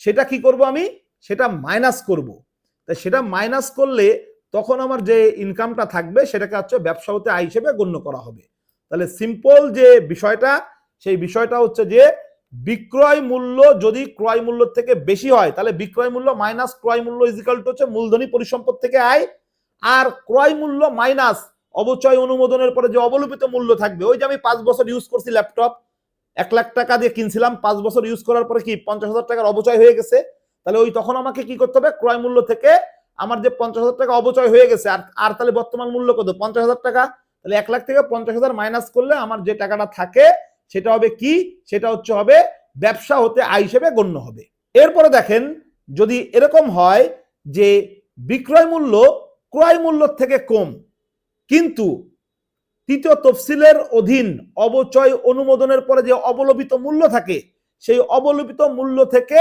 সেটা কি করব? আমি সেটা মাইনাস করব। তাই সেটা মাইনাস করলে তখন আমার যে ইনকামটা থাকবে, সেটাকে হচ্ছে ব্যবসা হতে আয় হিসেবে গণ্য করা হবে। তাহলে সিম্পল যে বিষয়টা, সেই বিষয়টা হচ্ছে যে বিক্রয় মূল্য যদি ক্রয় মূল্য থেকে বেশি হয়, তাহলে বিক্রয় মূল্য মাইনাস ক্রয় মূল্য ইজিক্যাল টু হচ্ছে মূলধনী পরিসম্পদ থেকে আয়। আর ক্রয় মূল্য মাইনাস অবচয় অনুমোদনের পরে যে অবলোপিত মূল্য থাকবে, ওই যে আমি 5 বছর ইউজ করছি ল্যাপটপ, 1 লাখ টাকা দিয়ে কিনছিলাম, 5 বছর ইউজ করার পরে কি 50,000 টাকার অবচয় হয়ে গেছে। তাহলে ওই তখন আমাকে কি করতে হবে? ক্রয় মূল্য থেকে আমার যে 50,000 টাকা অবচয় হয়ে গেছে, আর তাহলে বর্তমান মূল্য কত? 50,000 টাকা। তাহলে 1 লাখ থেকে 50,000 মাইনাস করলে আমার যে টাকাটা থাকে, সেটা হবে কি? সেটা হচ্ছে হবে ব্যবসা হতে আয় হিসেবে গণ্য হবে। এরপরে দেখেন, যদি এরকম হয় যে বিক্রয় মূল্য ক্রয় মূল্যের থেকে কম, কিন্তু তৃতীয় তফসিলের অধীন অবচয় অনুমোদনের পরে যে অবলোপিত মূল্য থাকে সেই অবলোপিত মূল্য থেকে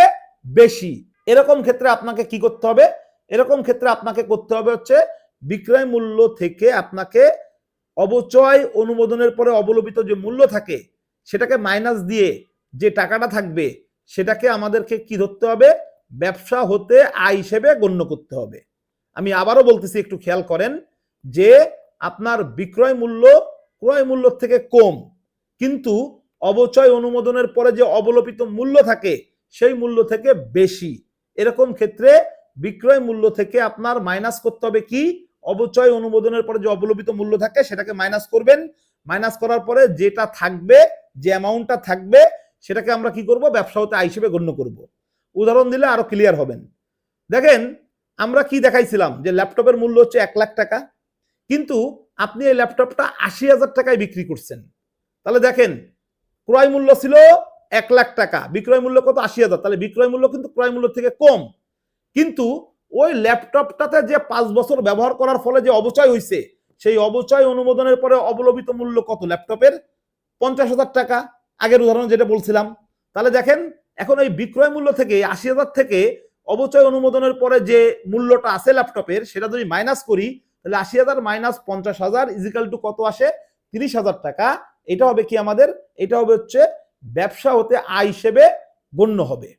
বেশি, এরকম ক্ষেত্রে আপনাকে কি করতে হবে? এরকম ক্ষেত্রে আপনাকে করতে হবে হচ্ছে বিক্রয় মূল্য থেকে আপনাকে অবচয় অনুমোদনের পরে অবলোপিত যে মূল্য থাকে সেটাকে মাইনাস দিয়ে যে টাকাটা থাকবে সেটাকে আমাদেরকে কি ধরতে হবে? ব্যবসা হতে আয় হিসেবে গণ্য করতে হবে। আমি আবারও বলতেছি, একটু খেয়াল করেন যে আপনার বিক্রয় মূল্য ক্রয় মূল্য থেকে কম, কিন্তু অবচয় অনুমোদনের পরে যে অবলোপিত মূল্য থাকে সেই মূল্য থেকে বেশি, এরকম ক্ষেত্রে বিক্রয় মূল্য থেকে আপনার মাইনাস করতে হবে কি? অবচয় অনুমোদনের পরে যে অবলোপিত মূল্য থাকে সেটাকে মাইনাস করবেন। মাইনাস করার পরে যেটা থাকবে, যে অ্যামাউন্টটা থাকবে সেটাকে আমরা কি করব? ব্যবসা হতে আয় হিসেবে গণ্য করব। উদাহরণ দিলে আরো ক্লিয়ার হবেন। দেখেন, আমরা কি দেখাইছিলাম যে ল্যাপটপের মূল্য হচ্ছে 1 লাখ টাকা, কিন্তু আপনি এই ল্যাপটপটা 80,000 টাকায় বিক্রি করছেন। তাহলে দেখেন, ক্রয় মূল্য ছিল 1 লাখ টাকা, বিক্রয় মূল্য কত? 80,000। তাহলে বিক্রয় মূল্য কিন্তু ক্রয় মূল্য থেকে কম, কিন্তু ওই ল্যাপটপটাতে যে 5 বছর ব্যবহার করার ফলে যে অবচয় হয়েছে সেই অবচয় অনুমোদনের পরে অবলোপিত মূল্য কত ল্যাপটপের? 50,000 টাকা, আগের উদাহরণ যেটা বলছিলাম। তাহলে দেখেন, এখন এই বিক্রয় মূল্য থেকে 80,000 থেকে অবচয় অনুমোদনের পরে যে মূল্যটা আছে ল্যাপটপের সেটা যদি মাইনাস করি, তাহলে 80,000 মাইনাস 50,000 ইজিক্যাল টু কত আসে? 30,000 টাকা। এটা হবে কি আমাদের? এটা হবে হচ্ছে ব্যবসা হতে আয় হিসেবে গণ্য হবে।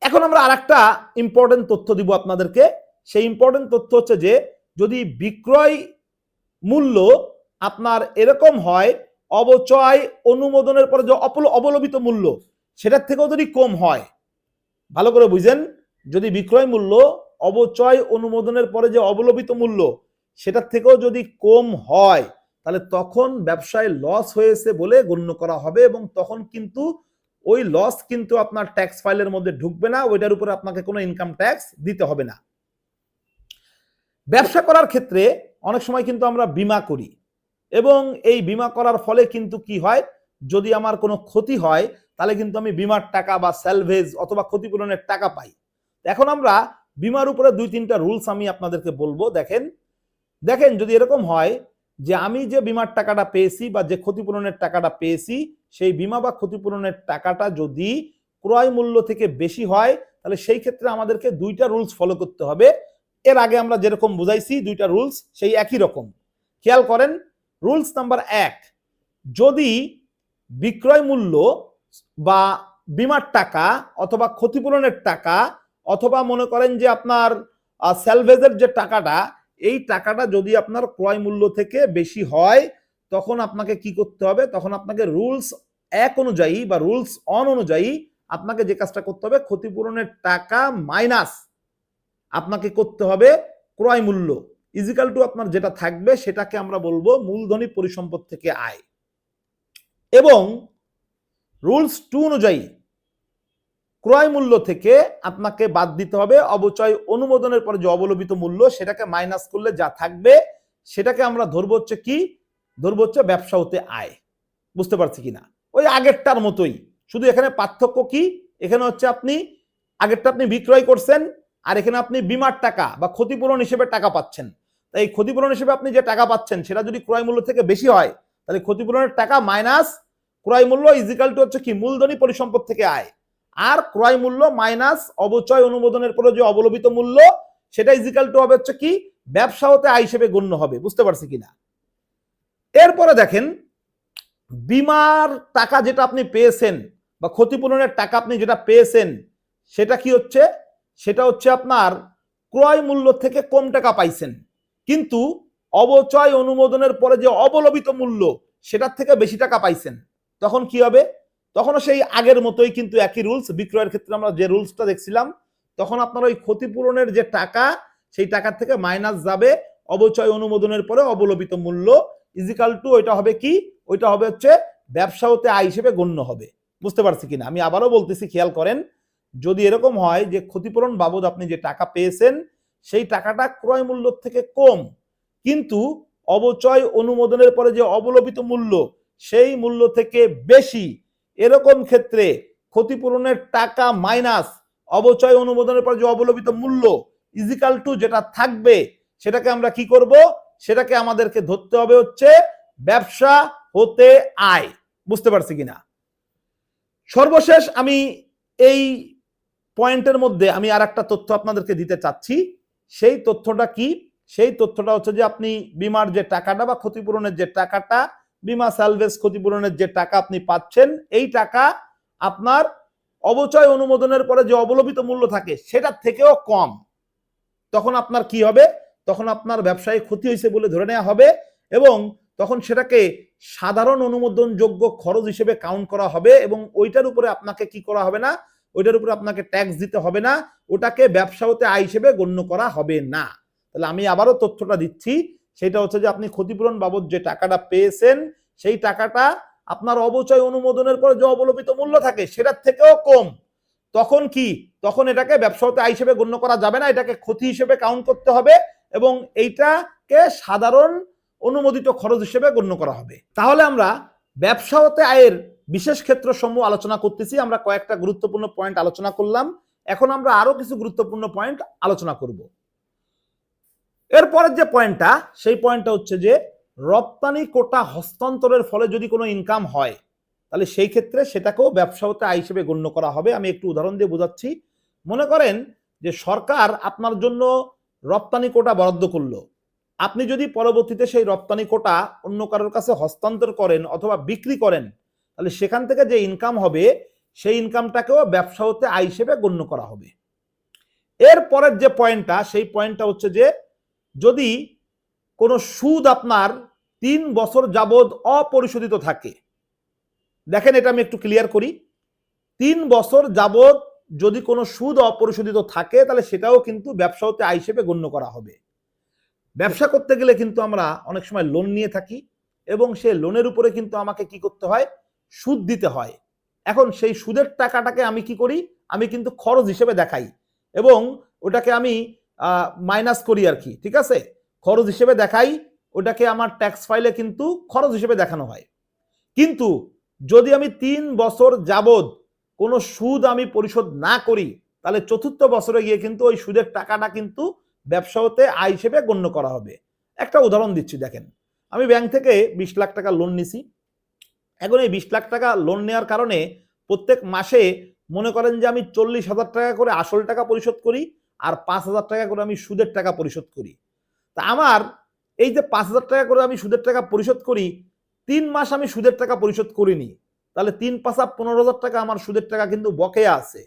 এখন আমরা আরেকটা ইম্পর্টেন্ট তথ্য দিব আপনাদেরকে। সেই ইম্পর্টেন্ট তথ্য হচ্ছে যে যদি বিক্রয় মূল্য আপনার এরকম হয় অবচয় অনুমোদনের পরে যে অবলোপিত মূল্য সেটার থেকেও যদি কম হয়, ভালো করে বুঝেন, যদি বিক্রয় মূল্য অবচয় অনুমোদনের পরে যে অবলোপিত মূল্য সেটার থেকেও যদি কম হয়, তাহলে তখন ব্যবসায় লস হয়েছে বলে গণ্য করা হবে, এবং তখন কিন্তু ওই লস কিন্তু আপনার ট্যাক্স ফাইলের মধ্যে ঢুকবে না, ওইটার উপরে আপনাকে কোনো ইনকাম ট্যাক্স দিতে হবে না। ব্যবসা করার ক্ষেত্রে অনেক সময় কিন্তু আমরা বীমা করি, এবং এই বীমা করার ফলে কিন্তু কি হয়, যদি আমার কোনো ক্ষতি হয় তাহলে কিন্তু আমি বীমার টাকা বা স্যালভেজ অথবা ক্ষতিপূরণের টাকা পাই। এখন আমরা বীমার উপরে 2-3টা রুলস আমি আপনাদেরকে বলবো। দেখেন যদি এরকম হয় যে আমি যে বীমার টাকাটা পেয়েছি বা যে ক্ষতিপূরণের টাকাটা পেয়েছি সেই বীমা বা ক্ষতিপূরণের টাকাটা যদি ক্রয় মূল্য থেকে বেশি হয়, তাহলে সেই ক্ষেত্রে আমাদেরকে 2টা রুলস ফলো করতে হবে। এর আগে আমরা যেরকম বুঝাইছি 2টা রুলস সেই একই রকম। খেয়াল করেন, রুলস নাম্বার 1, যদি বিক্রয় মূল্য বা বীমার টাকা অথবা ক্ষতিপূরণের টাকা অথবা মনে করেন যে আপনার স্যালভেজের যে টাকাটা, এই টাকাটা যদি আপনার ক্রয় মূল্য থেকে বেশি হয়, তখন আপনাকে কি করতে হবে? তখন আপনাকে রুলস 1 অনুযায়ী বা রুলস অন অনুযায়ী আপনাকে যে কাজটা করতে হবে, ক্ষতিপূরণের টাকা মাইনাস আপনাকে করতে হবে ক্রয় মূল্য ইজিক্যাল টু আপনার যেটা থাকবে সেটাকে আমরা বলবো মূলধনী পরিসম্পদ থেকে আয়। এবং রুলস 2 অনুযায়ী ক্রয় মূল্য থেকে আপনাকে বাদ দিতে হবে অবচয় অনুমোদনের পরে যে অবলোপিত মূল্য, সেটাকে মাইনাস করলে যা থাকবে সেটাকে আমরা ধরবো হচ্ছে কি? ধরবো হচ্ছে ব্যবসা হতে আয়। বুঝতে পারছি কিনা? ওই আগেরটার মতোই, শুধু এখানে পার্থক্য কি? এখানে হচ্ছে আপনি আগেরটা আপনি বিক্রয় করছেন, আর এখানে আপনি বীমার টাকা বা ক্ষতিপূরণ হিসেবে টাকা পাচ্ছেন। তাই ক্ষতিপূরণ হিসেবে আপনি যে টাকা পাচ্ছেন সেটা যদি ক্রয় মূল্য থেকে বেশি হয়, তাহলে ক্ষতিপূরণের টাকা মাইনাস ক্রয় মূল্য ইজিক্যাল টু হচ্ছে কি? মূলধনী পরিসম্পদ থেকে আয়। আর ক্রয় মূল্য মাইনাস অবচয় অনুমোদনের পরে যে অবলোপিত মূল্য সেটা ইজিক্যাল টু হবে হচ্ছে কি? ব্যবসা হতে আয় হিসেবে গণ্য হবে। বুঝতে পারছি কিনা? এরপরে দেখেন, বীমার টাকা যেটা আপনি পেয়েছেন বা ক্ষতিপূরণের টাকা আপনি যেটা পেয়েছেন সেটা কি হচ্ছে? সেটা হচ্ছে আপনার ক্রয় মূল্য থেকে কম টাকা পাইছেন, কিন্তু অবচয় অনুমোদনের পরে যে অবলোপিত মূল্য সেটার থেকে বেশি টাকা পাইছেন। তখন কি হবে? তখনও সেই আগের মতোই কিন্তু একই রুলস। বিক্রয়ের ক্ষেত্রে আমরা যে রুলসটা দেখছিলাম, তখন আপনার ওই ক্ষতিপূরণের যে টাকা সেই টাকার থেকে মাইনাস যাবে অবচয় অনুমোদনের পরে অবলোপিত মূল্য ইজিক্যাল টু ওইটা হবে কি? ওইটা হবে হচ্ছে ব্যবসা হতে আয় হিসেবে গণ্য হবে। বুঝতে পারছি কিনা? আমি আবারও বলতেছি, খেয়াল করেন, যদি এরকম হয় যে ক্ষতিপূরণ বাবদ আপনি যে টাকা পেয়েছেন সেই টাকাটা ক্রয় মূল্য থেকে কম, কিন্তু অবচয় অনুমোদনের পরে যে অবলোপিত মূল্য সেই মূল্য থেকে বেশি, এরকম ক্ষেত্রে ক্ষতিপূরণের টাকা মাইনাস অবচয় অনুমোদনের পর যে অবলোপিত মূল্য ইজিক্যাল টু যেটা থাকবে সেটাকে আমরা কি করব, সেটাকে আমাদেরকে ধরতে হবে হচ্ছে ব্যবসা হতে আয়। বুঝতে পারছি কিনা? সর্বশেষ আমি এই পয়েন্টের মধ্যে আমি আর একটা তথ্য আপনাদেরকে দিতে চাচ্ছি। সেই তথ্যটা কি? সেই তথ্যটা হচ্ছে যে আপনি বিমার যে টাকাটা বা ক্ষতিপূরণের যে টাকাটা, বিমা সালভেজ ক্ষতিপূরণের যে টাকা আপনি পাচ্ছেন, এই টাকা আপনার অবচয় অনুমোদনের পরে যে অবলোপিত মূল্য থাকে সেটার থেকেও কম। তখন আপনার কি হবে? তখন আপনার ব্যবসায় ক্ষতি হয়েছে বলে ধরে নেওয়া হবে এবং তখন সেটাকে সাধারণ অনুমোদনযোগ্য খরচ হিসেবে কাউন্ট করা হবে এবং ওইটার উপরে আপনাকে কি করা হবে না, ওইটার উপরে আপনাকে ট্যাক্স দিতে হবে না, ওটাকে ব্যবসা হতে আয় হিসেবে গণ্য করা হবে না। তাহলে আমি আবারও তথ্যটা দিচ্ছি, সেটা হচ্ছে যে আপনি ক্ষতিপূরণ বাবদ যে টাকাটা পেয়েছেন সেই টাকাটা আপনার অবচয় অনুমোদনের পর যে অবলোপিত মূল্য থাকে সেটার থেকেও কম। তখন কি? তখন এটাকে ব্যবসা হতে আয় হিসেবে গণ্য করা যাবে না, এটাকে ক্ষতি হিসেবে কাউন্ট করতে হবে এবং এইটাকে সাধারণ অনুমোদিত খরচ হিসেবে গণ্য করা হবে। তাহলে আমরা ব্যবসা হতে আয়ের বিশেষ ক্ষেত্র সমূহ আলোচনা করতেছি। আমরা কয়েকটা গুরুত্বপূর্ণ পয়েন্ট আলোচনা করলাম, এখন আমরা আরো কিছু গুরুত্বপূর্ণ পয়েন্ট আলোচনা করব। এরপরের যে পয়েন্টটা, সেই পয়েন্টটা হচ্ছে যে রপ্তানি কোটা হস্তান্তরের ফলে যদি কোনো ইনকাম হয় তাহলে সেই ক্ষেত্রে সেটাকেও ব্যবসা হতে আয় হিসেবে গণ্য করা হবে। আমি একটু উদাহরণ দিয়ে বোঝাচ্ছি। মনে করেন যে সরকার আপনার জন্য রপ্তানি কোটা বরাদ্দ করলো, আপনি যদি পরবর্তীতে সেই রপ্তানি কোটা অন্য কারোর কাছে হস্তান্তর করেন অথবা বিক্রি করেন তাহলে সেখান থেকে যে ইনকাম হবে সেই ইনকামটাকেও ব্যবসা হতে আয় হিসেবে গণ্য করা হবে। এরপরের যে পয়েন্টটা, সেই পয়েন্টটা হচ্ছে যে যদি কোনো সুদ আপনার 3 বছর যাবৎ অপরিশোধিত থাকে, দেখেন এটা আমি একটু ক্লিয়ার করি, 3 বছর যাবৎ যদি কোনো সুদ অপরিশোধিত থাকে তাহলে সেটাও কিন্তু ব্যবসা হতে আয় হিসেবে গণ্য করা হবে। ব্যবসা করতে গেলে কিন্তু আমরা অনেক সময় লোন নিয়ে থাকি এবং সেই লোনের উপরে কিন্তু আমাকে কি করতে হয়, সুদ দিতে হয়। এখন সেই সুদের টাকাটাকে আমি কি করি, আমি কিন্তু খরচ হিসেবে দেখাই এবং ওটাকে আমি মাইনাস করি আর কি, ঠিক আছে, খরচ হিসেবে দেখাই, ওটাকে আমার ট্যাক্স ফাইলে কিন্তু খরচ হিসেবে দেখানো হয়। কিন্তু যদি আমি 3 বছর যাবৎ কোনো সুদ আমি পরিশোধ না করি তাহলে চতুর্থ বছরে গিয়ে কিন্তু ওই সুদের টাকাটা কিন্তু ব্যবসা হতে আয় হিসেবে গণ্য করা হবে। একটা উদাহরণ দিচ্ছি, দেখেন আমি ব্যাংক থেকে 20 লাখ টাকা লোন নিছি। এখন এই 20 লাখ টাকা লোন নেওয়ার কারণে প্রত্যেক মাসে মনে করেন যে আমি 40,000 টাকা করে আসল টাকা পরিশোধ করি আর 5,000 টাকা করে আমি সুদের টাকা পরিশোধ করি। তা আমার এই যে 5,000 টাকা করে আমি সুদের টাকা পরিশোধ করি, 3 মাস আমি সুদের টাকা পরিশোধ করিনি, তাহলে 3 পাঁচা 15,000 টাকা আমার সুদের টাকা কিন্তু বকেয়া আছে।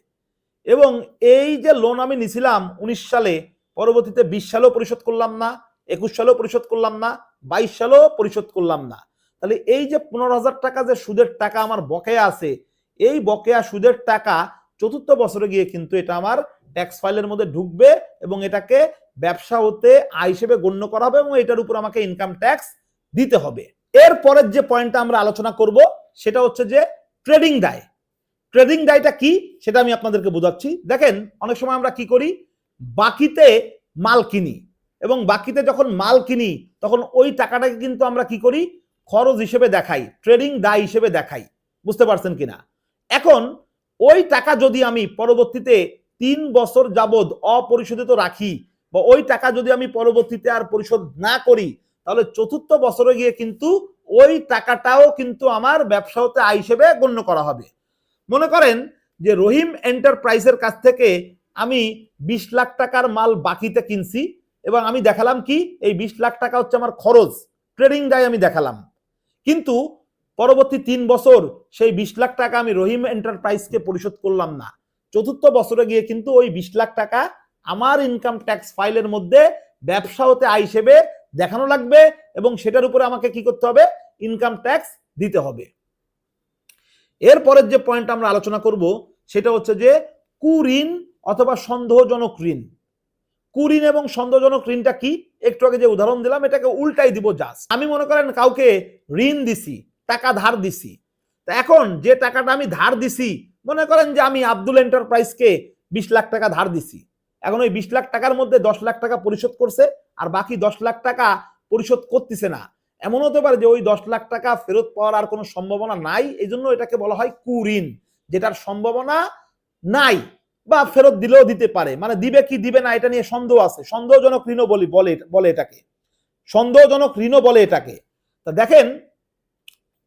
এবং এই যে লোন আমি নিছিলাম 19 সালে, পরবর্তীতে 20 সালেও পরিশোধ করলাম না, 21 সালেও পরিশোধ করলাম না, 22 সালেও পরিশোধ করলাম না, তাহলে এই যে 15,000 টাকা যে সুদের টাকা আমার বকেয়া আছে, এই বকেয়া সুদের টাকা চতুর্থ বছরে গিয়ে কিন্তু এটা আমার ট্যাক্স ফাইলের মধ্যে ঢুকবে এবং এটাকে ব্যবসা হতে আয় হিসেবে গণ্য করা হবে এবং এটার উপর আমাকে ইনকাম ট্যাক্স দিতে হবে। এরপরের যে পয়েন্টটা আমরা আলোচনা করব সেটা হচ্ছে যে ট্রেডিং দায়। ট্রেডিং দায়টা কি সেটা আমি আপনাদেরকে বোঝাচ্ছি। দেখেন অনেক সময় আমরা কি করি, বাকিতে মাল কিনি এবং বাকিতে যখন মাল কিনি তখন ওই টাকাটাকে কিন্তু আমরা কি করি, খরচ হিসেবে দেখাই, ট্রেডিং দায় হিসেবে দেখাই। বুঝতে পারছেন কিনা? এখন ওই টাকা যদি আমি পরবর্তীতে 3 বছর যাবৎ অপরিশোধিত রাখি বা ওই টাকা যদি আমি পরবর্তীতে আর পরিশোধ না করি তাহলে চতুর্থ বছরে গিয়ে কিন্তু ওই টাকাটাও কিন্তু আমার ব্যবসা হতে আয় হিসেবে গণ্য করা হবে। মনে করেন যে রহিম এন্টারপ্রাইজের কাছ থেকে আমি 20 লাখ টাকার মাল বাকিতে কিনছি এবং আমি দেখালাম কি এই 20 লাখ টাকা হচ্ছে আমার খরচ, ট্রেডিং দায় আমি দেখালাম, কিন্তু পরবর্তী 3 বছর সেই 20 লাখ টাকা আমি রহিম এন্টারপ্রাইজকে পরিশোধ করলাম না। চতুর্থ বছরে গিয়ে কিন্তু ওই 20 লাখ টাকা আমার ইনকাম ট্যাক্স ফাইলের মধ্যে ব্যবসা হতে আয় হিসেবে দেখানো লাগবে এবং সেটার উপরে আমাকে কি করতে হবে, ইনকাম ট্যাক্স দিতে হবে। এরপরের যে পয়েন্ট আমরা আলোচনা করব সেটা হচ্ছে যে কুঋণ অথবা সন্দেহজনক ঋণ। কুঋণ এবং সন্দেহজনক ঋণটা কি, একটু আগে যে উদাহরণ দিলাম এটাকে উল্টাই দিব জাস্ট। আমি মনে করেন কাউকে ঋণ দিছি, টাকা ধার দিছি, তা এখন যে টাকাটা আমি ধার দিছি, মনে করেন যে আমি আব্দুল এন্টারপ্রাইজকে 20 লাখ টাকা ধার দিছি, এখন ওই 20 লাখ টাকার মধ্যে 10 লাখ টাকা পরিশোধ করছে আর বাকি 10 লাখ টাকা পরিশোধ করতেছে না। এমন হতে পারে যে ওই 10 লাখ টাকা ফেরত পাওয়ার আর কোনো সম্ভাবনা নাই, এই জন্য এটাকে বলা হয় কুঋণ, যেটার সম্ভাবনা নাই। বা ফেরত দিলেও দিতে পারে, মানে দিবে কি দিবে না এটা নিয়ে সন্দেহ আছে, সন্দেহজনক ঋণও বলে এটাকে, সন্দেহজনক ঋণও বলে এটাকে। তা দেখেন,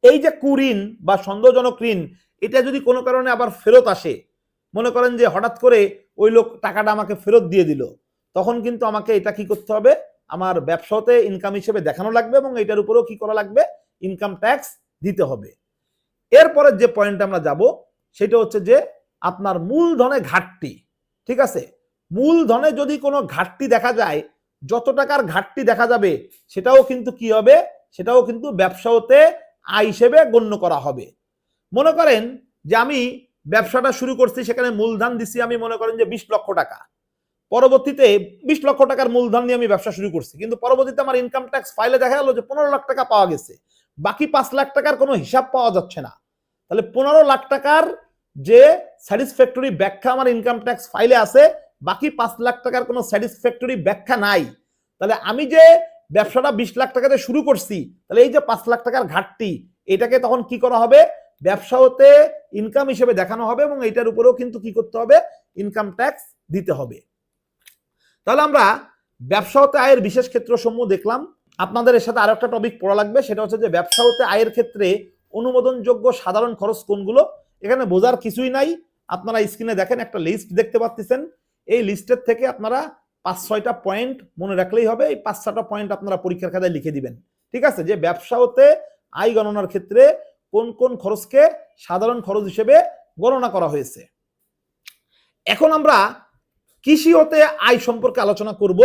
এই যে কুঋণ বা সন্দেহজনক ঋণ, এটা যদি কোনো কারণে আবার ফেরত আসে, মনে করেন যে হঠাৎ করে ওই লোক টাকাটা আমাকে ফেরত দিয়ে দিল, তখন কিন্তু আমাকে এটা কি করতে হবে, আমার ব্যবসাতে ইনকাম হিসেবে দেখানো লাগবে এবং এটার উপরেও কি করা লাগবে, ইনকাম ট্যাক্স দিতে হবে। এরপরে যে পয়েন্ট আমরা যাব সেটা হচ্ছে যে আপনার মূলধনে ঘাটতি। ঠিক আছে, মূলধনে যদি কোনো ঘাটতি দেখা যায়, যত টাকার ঘাটতি দেখা যাবে সেটাও কিন্তু কি হবে, সেটাও কিন্তু ব্যবসাতে আয় হিসেবে গণ্য করা হবে। মনে করেন যে আমি ব্যবসাটা শুরু করছি, সেখানে মূলধন দিছি আমি মনে করেন যে 20 লক্ষ টাকা, পরবর্তীতে 20 লক্ষ টাকার মূলধন নিয়ে আমি ব্যবসা শুরু করছি, কিন্তু পরবর্তীতে আমার ইনকাম ট্যাক্স ফাইলে দেখা গেল যে 15 লাখ টাকা পাওয়া গেছে, বাকি 5 লাখ টাকার কোনো হিসাব পাওয়া যাচ্ছে না। তাহলে 15 লাখ টাকার যে স্যাটিসফ্যাক্টরি ব্যাখ্যা আমার ইনকাম ট্যাক্স ফাইলে আছে, বাকি 5 লাখ টাকার কোনো স্যাটিসফ্যাক্টরি ব্যাখ্যা নাই। তাহলে আমি যে ব্যবসাটা 20 লাখ টাকাতে শুরু করছি, তাহলে এই যে 5 লাখ টাকার ঘাটতি, এটাকে তখন কি করা হবে, ব্যবসা হতে ইনকাম হিসেবে দেখানো হবে এবং এটার উপরেও কিন্তু কি করতে হবে, ইনকাম ট্যাক্স দিতে হবে। তাহলে আমরা ব্যবসা হতে আয়ের বিশেষ ক্ষেত্রসমূহ দেখলাম। আপনাদের এর সাথে আরো একটা টপিক পড়া লাগবে, সেটা হচ্ছে যে ব্যবসা হতে আয়ের ক্ষেত্রে অনুমোদনযোগ্য সাধারণ খরচ কোনগুলো। এখানে বোঝার কিছুই নাই, আপনারা স্ক্রিনে দেখেন একটা লিস্ট দেখতে পাচ্ছেন, এই লিস্টের থেকে আপনারা 5-6টা পয়েন্ট মনে রাখলেই হবে, এই 5-6টা পয়েন্ট আপনারা পরীক্ষার খাতায় লিখে দিবেন। ঠিক আছে, যে ব্যবসা হতে আয় গণনার ক্ষেত্রে কোন কোন খরচকে সাধারণ খরচ হিসেবে গণনা করা হয়েছে। এখন আমরা কৃষি হতে আয় সম্পর্কে আলোচনা করব,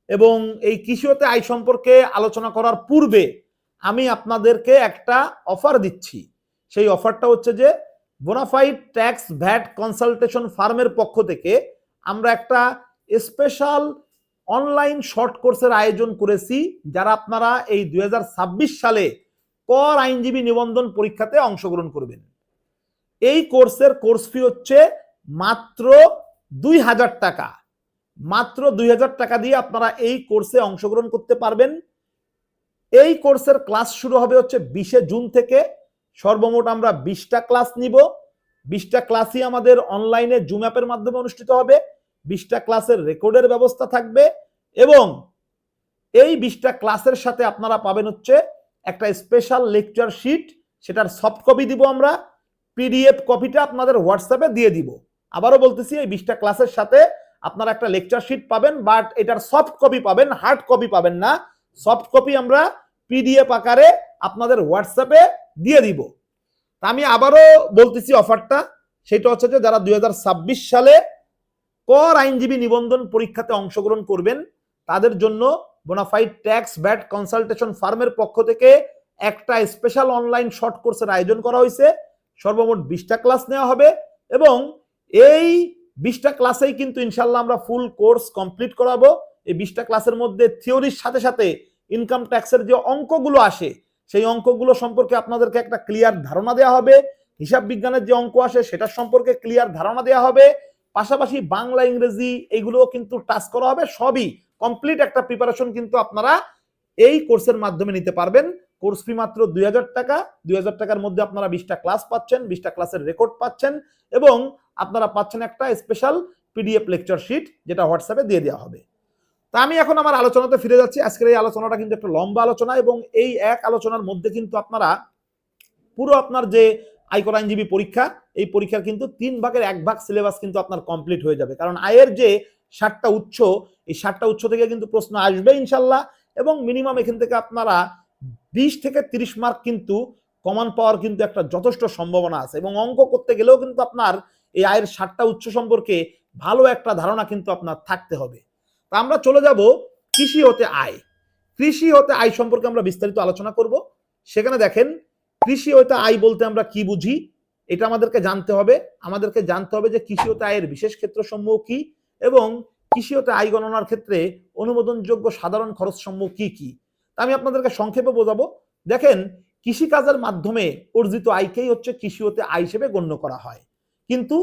এবং এই কৃষি হতে আয় সম্পর্কে আলোচনা করার পূর্বে আমি আপনাদেরকে একটা অফার দিচ্ছি। সেই অফারটা হচ্ছে যে বোনাফাইড ট্যাক্স ভ্যাট কনসালটেশন ফার্মের পক্ষ থেকে আমরা একটা স্পেশাল অনলাইন শর্ট কোর্সের আয়োজন করেছি, যারা আপনারা এই 2026 সালে কর আইনজীবী নিবন্ধন পরীক্ষাতে অংশগ্রহণ করবেন। এই কোর্সের কোর্স ফি হচ্ছে মাত্র 2000 টাকা, মাত্র 2000 টাকা দিয়ে আপনারা এই কোর্সে অংশগ্রহণ করতে পারবেন। এই কোর্সের ক্লাস শুরু হবে হচ্ছে 20 জুন থেকে। সর্বমোট আমরা 20টা ক্লাস নিব, 20টা ক্লাসই আমাদের অনলাইনে জুম অ্যাপের মাধ্যমে অনুষ্ঠিত হবে, 20টা ক্লাসের রেকর্ডের ব্যবস্থা থাকবে এবং এই 20টা ক্লাসের সাথে আপনারা পাবেন হচ্ছে একটা স্পেশাল লেকচার শিট, সেটার সফট কপি দিব আমরা, পিডিএফ কপিটা আপনাদের হোয়াটসঅ্যাপে দিয়ে দিব। আবারও বলতেছি, এই 20টা ক্লাসের সাথে আপনারা একটা লেকচার শিট পাবেন, বাট এটার সফট কপি পাবেন, হার্ড কপি পাবেন না। সফট কপি আমরা পিডিএফ আকারে আপনাদের হোয়াটসঅ্যাপে দিয়ে দিব। আমি আবারও বলতেছি অফারটা, সেটা হচ্ছে যে যারা 2026 সালে কর আইনজীবী নিবন্ধন পরীক্ষাতে অংশগ্রহণ করবেন, তাদের জন্য বোনাফাইড ট্যাক্স ভ্যাট কনসালটেশন ফার্মের পক্ষ থেকে একটা স্পেশাল অনলাইন শর্ট কোর্সের আয়োজন করা হয়েছে। সর্বমোট 20টা ক্লাস নেওয়া হবে এবং এই 20টা ক্লাসেই কিন্তু ইনশাল্লাহ আমরা ফুল কোর্স কমপ্লিট করাবো। এই 20টা ক্লাসের মধ্যে থিওরির সাথে সাথে ইনকাম ট্যাক্সের যে অঙ্কগুলো আসে, সেই অঙ্কগুলো সম্পর্কে আপনাদেরকে একটা ক্লিয়ার ধারণা দেওয়া হবে। হিসাব বিজ্ঞানের যে অঙ্ক আসে সেটার সম্পর্কে ক্লিয়ার ধারণা দেওয়া হবে, পাশাপাশি বাংলা ইংরেজি এইগুলোও কিন্তু টাচ করা হবে। সবই কমপ্লিট একটা প্রিপারেশন কিন্তু আপনারা এই কোর্সের মাধ্যমে নিতে পারবেন। কোর্স ফি মাত্র 2000 টাকা। 2000 টাকার মধ্যে আপনারা 20টা ক্লাস পাচ্ছেন, 20টা ক্লাসের রেকর্ড পাচ্ছেন এবং আপনারা পাচ্ছেন একটা স্পেশাল পিডিএফ লেকচার শিট, যেটা হোয়াটসঅ্যাপে দিয়ে দেওয়া হবে। তা আমি এখন আমার আলোচনাতে ফিরে যাচ্ছি। আজকের এই আলোচনাটা কিন্তু একটা লম্বা আলোচনা এবং এই এক আলোচনার মধ্যে কিন্তু আপনারা পুরো আপনার যে আয়কর আইনজীবী পরীক্ষা, এই পরীক্ষার কিন্তু 3 ভাগের 1 ভাগ সিলেবাস কিন্তু আপনার কমপ্লিট হয়ে যাবে। কারণ আয়ের যে 7টা উৎস, এই 7টা উৎস থেকে কিন্তু প্রশ্ন আসবে ইনশাল্লাহ, এবং মিনিমাম এখান থেকে আপনারা 20 থেকে 30 মার্ক কিন্তু কমন পাওয়ার কিন্তু একটা যথেষ্ট সম্ভাবনা আছে। এবং অঙ্ক করতে গেলেও কিন্তু আপনার এই আয়ের 7টা উৎস সম্পর্কে ভালো একটা ধারণা কিন্তু আপনার থাকতে হবে। তা আমরা চলে যাব কৃষি হতে আয়। কৃষি হতে আয় সম্পর্কে আমরা বিস্তারিত আলোচনা করব। সেখানে দেখেন, কৃষি হতে আয় বলতে আমরা কি বুঝি, এটা আমাদেরকে জানতে হবে। আমাদেরকে জানতে হবে যে কৃষি হতে আয়ের বিশেষ ক্ষেত্রসমূহ কি এবং কৃষি হতে আয় গণনার ক্ষেত্রে অনুমোদনযোগ্য সাধারণ খরচ সমূহ কি কি। আমি আপনাদেরকে সংক্ষেপে বোঝাবো। দেখেন, কৃষিকাজের মাধ্যমে অর্জিত আয়কেই হচ্ছে কৃষি হতে আয় হিসেবে গণ্য করা হয়, কিন্তু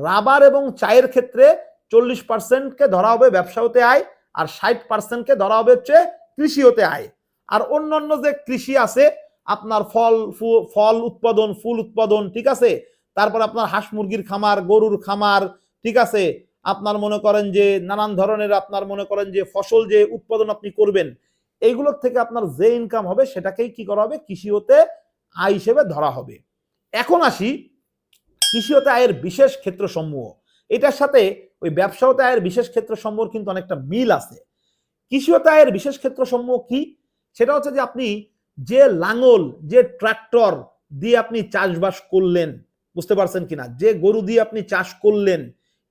রাবার এবং চায়ের ক্ষেত্রে 40%কে ধরা হবে ব্যবসা হতে আয় আর 60%কে ধরা হবে হচ্ছে কৃষি হতে আয়। আর অন্যান্য যে কৃষি আছে, আপনার ফল উৎপাদন, ফুল উৎপাদন, ঠিক আছে, তারপর আপনার হাঁস মুরগির খামার, গরুর খামার, ঠিক আছে, আপনার মনে করেন যে নানান ধরনের আপনার মনে করেন যে ফসল যে উৎপাদন আপনি করবেন, এইগুলোর থেকে আপনার যে ইনকাম হবে সেটাকেই কি করা হবে, কৃষি হতে আয় হিসেবে ধরা হবে। এখন আসি কৃষি হতে আয়ের বিশেষ ক্ষেত্র সমূহ। এটার সাথে ওই ব্যবসা হতে আয়ের বিশেষ ক্ষেত্র সমূহ কিন্তু অনেকটা মিল আছে। কৃষি হতে আয়ের বিশেষ ক্ষেত্র সমূহ কি? সেটা হচ্ছে যে আপনি যে লাঙল, যে ট্রাক্টর দিয়ে আপনি চাষবাস করলেন, বুঝতে পারছেন কিনা, যে গরু দিয়ে আপনি চাষ করলেন,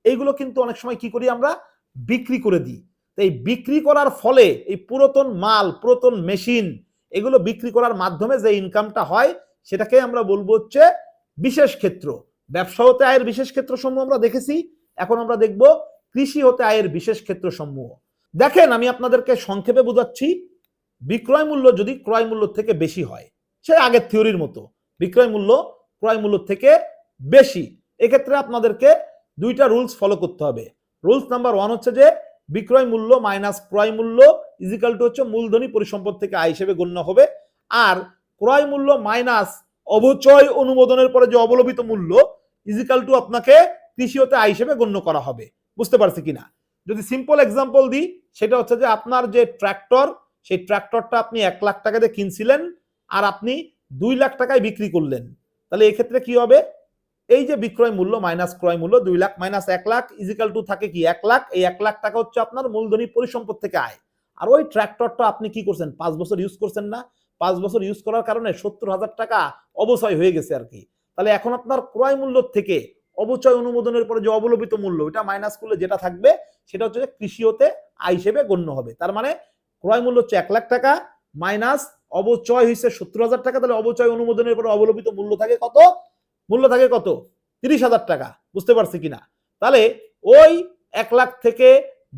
এইগুলো কিন্তু অনেক সময় কি করি আমরা, বিক্রি করে দিই। এই বিক্রি করার ফলে এই পুরাতন মাল, পুরাতন মেশিন, এগুলো বিক্রি করার মাধ্যমে যে ইনকামটা হয় সেটাকে আমরা বলবো হচ্ছে বিশেষ ক্ষেত্র। ব্যবসা হতে আয়ের বিশেষ ক্ষেত্র সমূহ আমরা দেখেছি, এখন আমরা দেখব কৃষি হতে আয়ের বিশেষ ক্ষেত্র সমূহ। দেখেন আমি আপনাদেরকে সংক্ষেপে বোঝাচ্ছি। বিক্রয় মূল্য যদি ক্রয় মূল্য থেকে বেশি হয়, সে আগের থিওরির মতো বিক্রয় মূল্য ক্রয় মূল্য থেকে বেশি, এক্ষেত্রে আপনাদেরকে দুইটা রুলস ফলো করতে হবে। রুলস নাম্বার 1 হচ্ছে যে বিক্রয় মূল্য মাইনাস ক্রয় মূল্য ইজিক্যাল টু হচ্ছে মূলধনী পরিসম্পদ থেকে আয় হিসেবে গণ্য হবে। আর ক্রয় মূল্য মাইনাস অবচয় অনুমোদনের পরে যে অবলম্বিত মূল্য ইজিক্যাল টু আপনাকে কৃষি হতে আয় হিসেবে গণ্য করা হবে। বুঝতে পারছি কিনা? যদি সিম্পল এক্সাম্পল দিই, সেটা হচ্ছে যে আপনার যে ট্রাক্টর, সেই ট্রাক্টরটা আপনি 1 লাখ টাকা দিয়ে কিনছিলেন আর আপনি 2 লাখ টাকায় বিক্রি করলেন, তাহলে এক্ষেত্রে কি হবে, এই যে বিক্রয় মূল্য মাইনাস ক্রয় মূল্য 2 lakh minus 1 lakh equal to থাকে কি 1 লাখ। এই 1 লাখ টাকা হচ্ছে আপনার মূলধনী পরিসম্পদ থেকে আয়। আর ওই ট্রাক্টরটা আপনি কি করছেন, 5 বছর ইউজ করছেন না, 5 বছর ইউজ করার কারণে 70,000 টাকা অবচয় হয়ে গেছে আর কি। তাহলে এখন আপনার ক্রয় মূল্য থেকে অবচয় অনুমোদনের পরে যে অবলম্বিত মূল্য, এটা মাইনাস করলে যেটা থাকবে সেটা হচ্ছে কৃষি হতে আয় হিসেবে গণ্য হবে। তার মানে ক্রয় মূল্য হচ্ছে 1 লাখ টাকা মাইনাস অবচয় হয়েছে 70,000 টাকা, তাহলে অবচয় অনুমোদনের পরে অবলম্বিত মূল্য থাকে কত, মূল্য থাকে কত, 30,000 টাকা। বুঝতে পারছি কিনা? তাহলে ওই 1 লাখ থেকে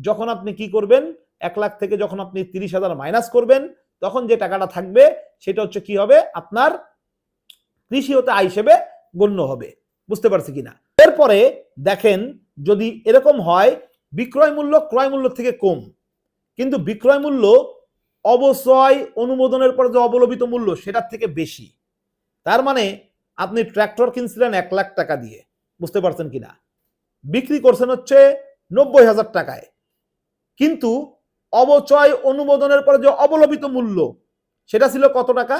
যখন আপনি কি করবেন, 1 লাখ থেকে যখন আপনি 30,000 মাইনাস করবেন, তখন যে টাকাটা থাকবে সেটা হচ্ছে কি হবে, আপনার কৃষি হতে আয় হিসেবে গণ্য হবে। বুঝতে পারছি কিনা? এরপরে দেখেন যদি এরকম হয় বিক্রয় মূল্য ক্রয় মূল্য থেকে কম, কিন্তু বিক্রয় মূল্য অবচয় অনুমোদনের পর যে অবলম্বিত মূল্য সেটার থেকে বেশি, তার মানে আপনি ট্রাক্টর কিনছিলেন 1 লাখ টাকা দিয়ে, বুঝতে পারছেন কিনা, বিক্রি করছেন হচ্ছে 90,000 টাকায়, কিন্তু অবচয় অনুমোদনের পরে যে অবলম্বিত মূল্য সেটা ছিল কত টাকা,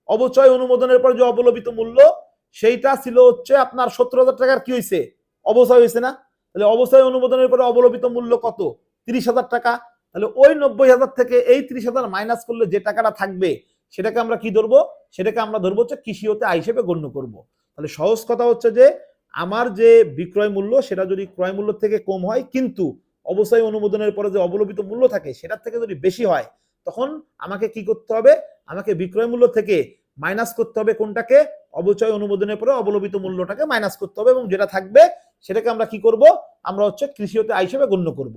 অবচয় অনুমোদনের পর যে অবলম্বিত মূল্য সেইটা ছিল হচ্ছে আপনার 70,000 টাকার কি হয়েছে, অবচয় হয়েছে না। তাহলে অবচয় অনুমোদনের পরে অবলম্বিত মূল্য কত, 30,000 টাকা। তাহলে ওই 90,000 থেকে এই 30,000 মাইনাস করলে যে টাকাটা থাকবে সেটাকে আমরা কি ধরবো, সেটাকে আমরা ধরবো হচ্ছে কৃষি হতে আয় হিসেবে গণ্য করব। তাহলে সহজ কথা হচ্ছে যে আমার যে বিক্রয় মূল্য সেটা যদি ক্রয় মূল্য থেকে কম হয়, কিন্তু অবচয় অনুমোদনের পরে যে অবলম্বিত মূল্য থাকে সেটার থেকে যদি বেশি হয়, তখন আমাকে কি করতে হবে, আমাকে বিক্রয় মূল্য থেকে মাইনাস করতে হবে কোনটাকে, অবচয় অনুমোদনের পরে অবলম্বিত মূল্যটাকে মাইনাস করতে হবে, এবং যেটা থাকবে সেটাকে আমরা কি করব, আমরা হচ্ছে কৃষি হতে আয় হিসেবে গণ্য করব।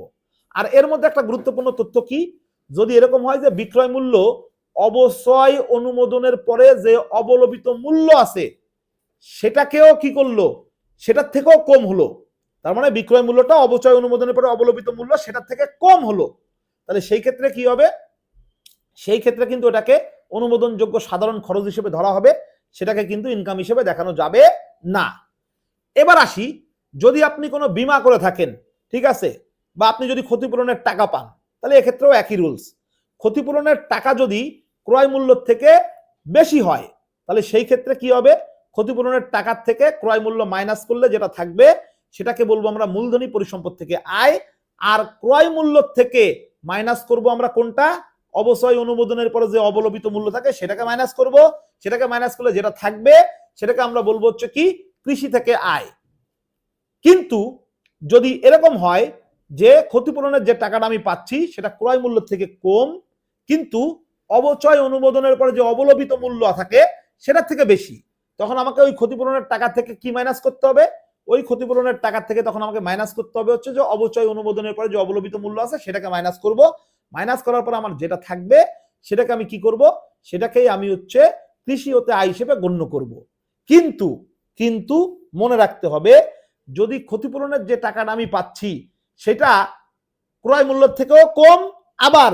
আর এর মধ্যে একটা গুরুত্বপূর্ণ তথ্য কি, যদি এরকম হয় যে বিক্রয় মূল্য অবচয় অনুমোদনের পরে যে অবলম্বিত মূল্য আছে সেটাকেও কি করলো, সেটার থেকেও কম হলো, তার মানে বিক্রয় মূল্যটা অবচয় অনুমোদনের পরে অবলম্বিত মূল্য সেটার থেকে কম হলো, তাহলে সেই ক্ষেত্রে কি হবে, সেই ক্ষেত্রে কিন্তু এটাকে অনুমোদনযোগ্য সাধারণ খরচ হিসেবে ধরা হবে, সেটাকে কিন্তু ইনকাম হিসেবে দেখানো যাবে না। এবার আসি, যদি আপনি কোনো বীমা করে থাকেন, ঠিক আছে, বা আপনি যদি ক্ষতিপূরণের টাকা পান, তাহলে এক্ষেত্রেও একই রুলস। ক্ষতিপূরণের টাকা যদি ক্রয় মূল্য থেকে বেশি হয়, তাহলে সেই ক্ষেত্রে কি হবে, ক্ষতিপূরণের টাকার থেকে ক্রয় মূল্য মাইনাস করলে যেটা থাকবে সেটাকে বলবো আমরা মূলধনী পরিসম্পদ থেকে আয়। আর ক্রয় মূল্য থেকে মাইনাস করব আমরা কোনটা, অবচয় অনুমোদনের পরে যে অবলম্বিত মূল্য থাকে সেটাকে মাইনাস করব, সেটাকে মাইনাস করলে যেটা থাকবে সেটাকে আমরা বলবো হচ্ছে কি, কৃষি থেকে আয়। কিন্তু যদি এরকম হয় যে ক্ষতিপূরণের যে টাকাটা আমি পাচ্ছি সেটা ক্রয় মূল্য থেকে কম, কিন্তু অবচয় অনুমোদনের পরে যে অবলম্বিত মূল্য থাকে সেটার থেকে বেশি, তখন আমাকে ওই ক্ষতিপূরণের টাকা থেকে কি মাইনাস করতে হবে, ওই ক্ষতিপূরণের টাকা থেকে তখন আমাকে মাইনাস করতে হবে হচ্ছে যে অবচয় অনুমোদনের পরে যে অবলম্বিত মূল্য আছে সেটাকে মাইনাস করব। মাইনাস করার পর আমার যেটা থাকবে সেটাকে আমি কি করব, সেটাকেই আমি হচ্ছে কৃষি হতে আয় হিসেবে গণ্য করব। কিন্তু কিন্তু মনে রাখতে হবে, যদি ক্ষতিপূরণের যে টাকাটা আমি পাচ্ছি সেটা ক্রয় মূল্যের থেকেও কম, আবার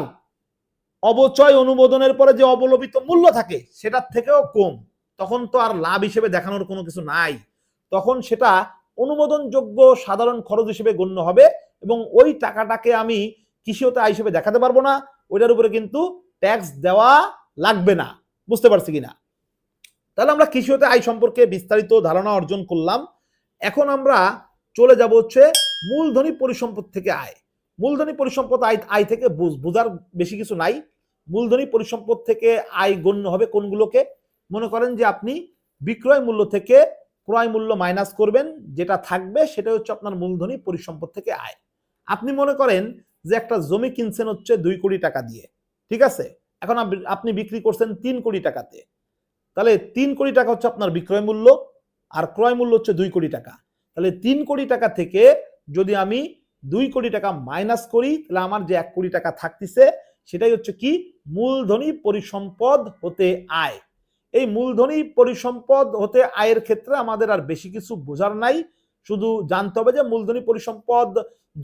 অবচয় অনুমোদনের পরে যে অবলম্বিত মূল্য থাকে সেটার থেকেও কম, তখন তো আর লাভ হিসেবে দেখানোর কোনো কিছু নাই, তখন সেটা অনুমোদনযোগ্য সাধারণ খরচ হিসেবে গণ্য হবে এবং ওই টাকাটাকে আমি কৃষি হতে আয় হিসেবে দেখাতে পারবো না, ওইটার উপরে কিন্তু ট্যাক্স দেওয়া লাগবে না। বুঝতে পারছি কিনা? তাহলে আমরা কৃষি হতে আয় সম্পর্কে বিস্তারিত ধারণা অর্জন করলাম। এখন আমরা চলে যাব হচ্ছে মূলধনী পরিসম্পদ থেকে আয়। মূলধনী পরিসম্পদ আয় থেকে বোঝার বেশি কিছু নাই। মূলধনী পরিসম্পদ থেকে আয় গণ্য হবে কোনগুলোকে? মনে করেন যে আপনি বিক্রয় মূল্য থেকে ক্রয় মূল্য মাইনাস করবেন, যেটা থাকবে সেটা হচ্ছে আপনার মূলধনী পরিসম্পদ থেকে আয়। আপনি মনে করেন যে একটা জমি কিনছেন হচ্ছে 2 কোটি টাকা দিয়ে, ঠিক আছে? এখন আপনি বিক্রি করছেন 3 কোটি টাকাতে, তাহলে 3 কোটি টাকা হচ্ছে আপনার বিক্রয় মূল্য আর ক্রয় মূল্য হচ্ছে 2 কোটি টাকা। তাহলে 3 কোটি টাকা থেকে যদি আমি 2 কোটি টাকা মাইনাস করি, তাহলে আমার যে 1 কোটি টাকা থাকতেছে সেটাই হচ্ছে কি মূলধনী পরিসম্পদ হতে আয়। এই মূলধনী পরিসম্পদ হতে আয়ের ক্ষেত্রে আমাদের আর বেশি কিছু বোঝার নাই, শুধু জানতে হবে যে মূলধনী পরিসম্পদ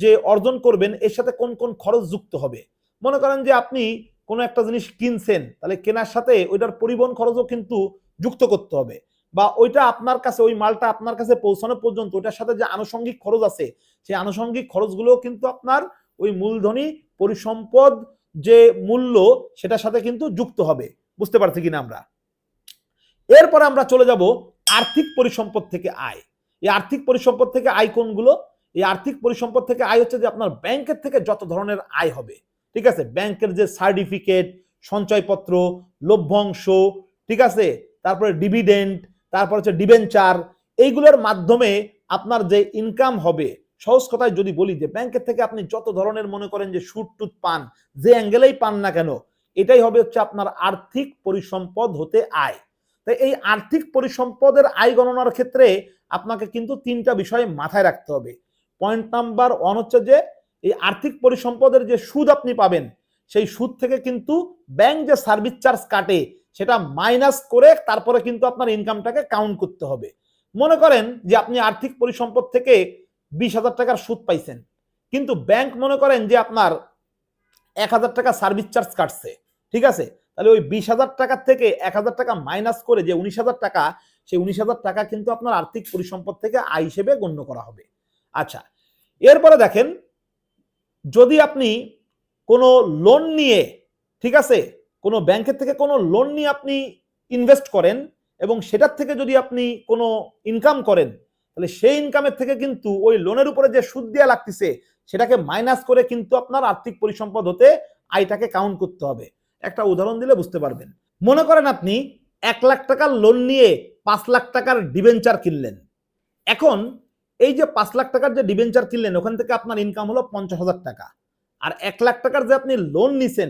যে অর্জন করবেন এর সাথে কোন কোন খরচ যুক্ত হবে। মনে করেন যে আপনি কোনো একটা জিনিস কিনছেন, তাহলে কেনার সাথে ওইটার পরিবহন খরচও কিন্তু যুক্ত করতে হবে, বা ওইটা আপনার কাছে, ওই মালটা আপনার কাছে পৌঁছানো পর্যন্ত ওইটার সাথে যে আনুষঙ্গিক খরচ আছে সেই আনুষঙ্গিক খরচগুলো কিন্তু আপনার ওই মূলধনী পরিসম্পদ যে মূল্য সেটার সাথে কিন্তু যুক্ত হবে। বুঝতে পারছি কিনা আমরা? এরপরে আমরা চলে যাব আর্থিক পরিসম্পদ থেকে আয়। এই আর্থিক পরিসম্পদ থেকে আয় কোনগুলো? এই আর্থিক পরিসম্পদ থেকে আয় হচ্ছে যে আপনার ব্যাংকের থেকে যত ধরনের আয় হবে, ঠিক আছে? ব্যাংকের যে সার্টিফিকেট, সঞ্চয়পত্র, লভ্যাংশ, ঠিক আছে, তারপরে ডিভিডেন্ড, তারপর হচ্ছে ডিবেঞ্চার, এইগুলোর মাধ্যমে আপনার যে ইনকাম হবে, সহজ কথায় যদি বলি যে ব্যাংকের থেকে আপনি যত ধরনের মনে করেন যে সুদ টুদ পান, যে অ্যাঙ্গেলেই পান না কেন, এটাই হবে হচ্ছে আপনার আর্থিক পরিসম্পদ হতে আয়। তাই এই আর্থিক পরিসম্পদের আয় গণনার ক্ষেত্রে আপনাকে কিন্তু 3টা বিষয় মাথায় রাখতে হবে। পয়েন্ট নাম্বার 1 হচ্ছে যে এই আর্থিক পরিসম্পদের যে সুদ আপনি পাবেন, সেই সুদ থেকে কিন্তু ব্যাংক যে সার্ভিস চার্জ কাটে সেটা মাইনাস করে তারপরে কিন্তু আপনার ইনকামটাকে কাউন্ট করতে হবে। মনে করেন যে আপনি আর্থিক পরিসম্পদ থেকে 20,000 টাকার সুদ পাইছেন, কিন্তু ব্যাংক মনে করেন যে আপনার 1,000 টাকা সার্ভিস চার্জ কাটছে, ঠিক আছে? তাহলে ওই 20,000 টাকার থেকে 1,000 টাকা মাইনাস করে যে 19,000 টাকা, সেই 19,000 টাকা কিন্তু আপনার আর্থিক পরিসম্পদ থেকে আয় হিসেবে গণ্য করা হবে। আচ্ছা, এরপরে দেখেন, যদি আপনি কোনো লোন নিয়ে, ঠিক আছে, কোনো ব্যাংকের থেকে কোনো লোন নিয়ে আপনি ইনভেস্ট করেন এবং সেটার থেকে যদি আপনি কোনো ইনকাম করেন, তাহলে সেই ইনকামের থেকে কিন্তু ওই লোনের উপরে যে সুদ দেওয়া লাগতেছে সেটাকে মাইনাস করে কিন্তু আপনার আর্থিক পরিসম্পদ হতে আয়টাকে কাউন্ট করতে হবে। একটা উদাহরণ দিলে বুঝতে পারবেন। মনে করেন আপনি 1 লাখ টাকার লোন নিয়ে 5 লাখ টাকার ডিবেঞ্চার কিনলেন। এখন এই যে 5 লাখ টাকার যে ডিবেঞ্চার কিনলেন, ওখান থেকে আপনার ইনকাম হলো 50,000 টাকা, আর 1 লাখ টাকার যে আপনি লোন নিছেন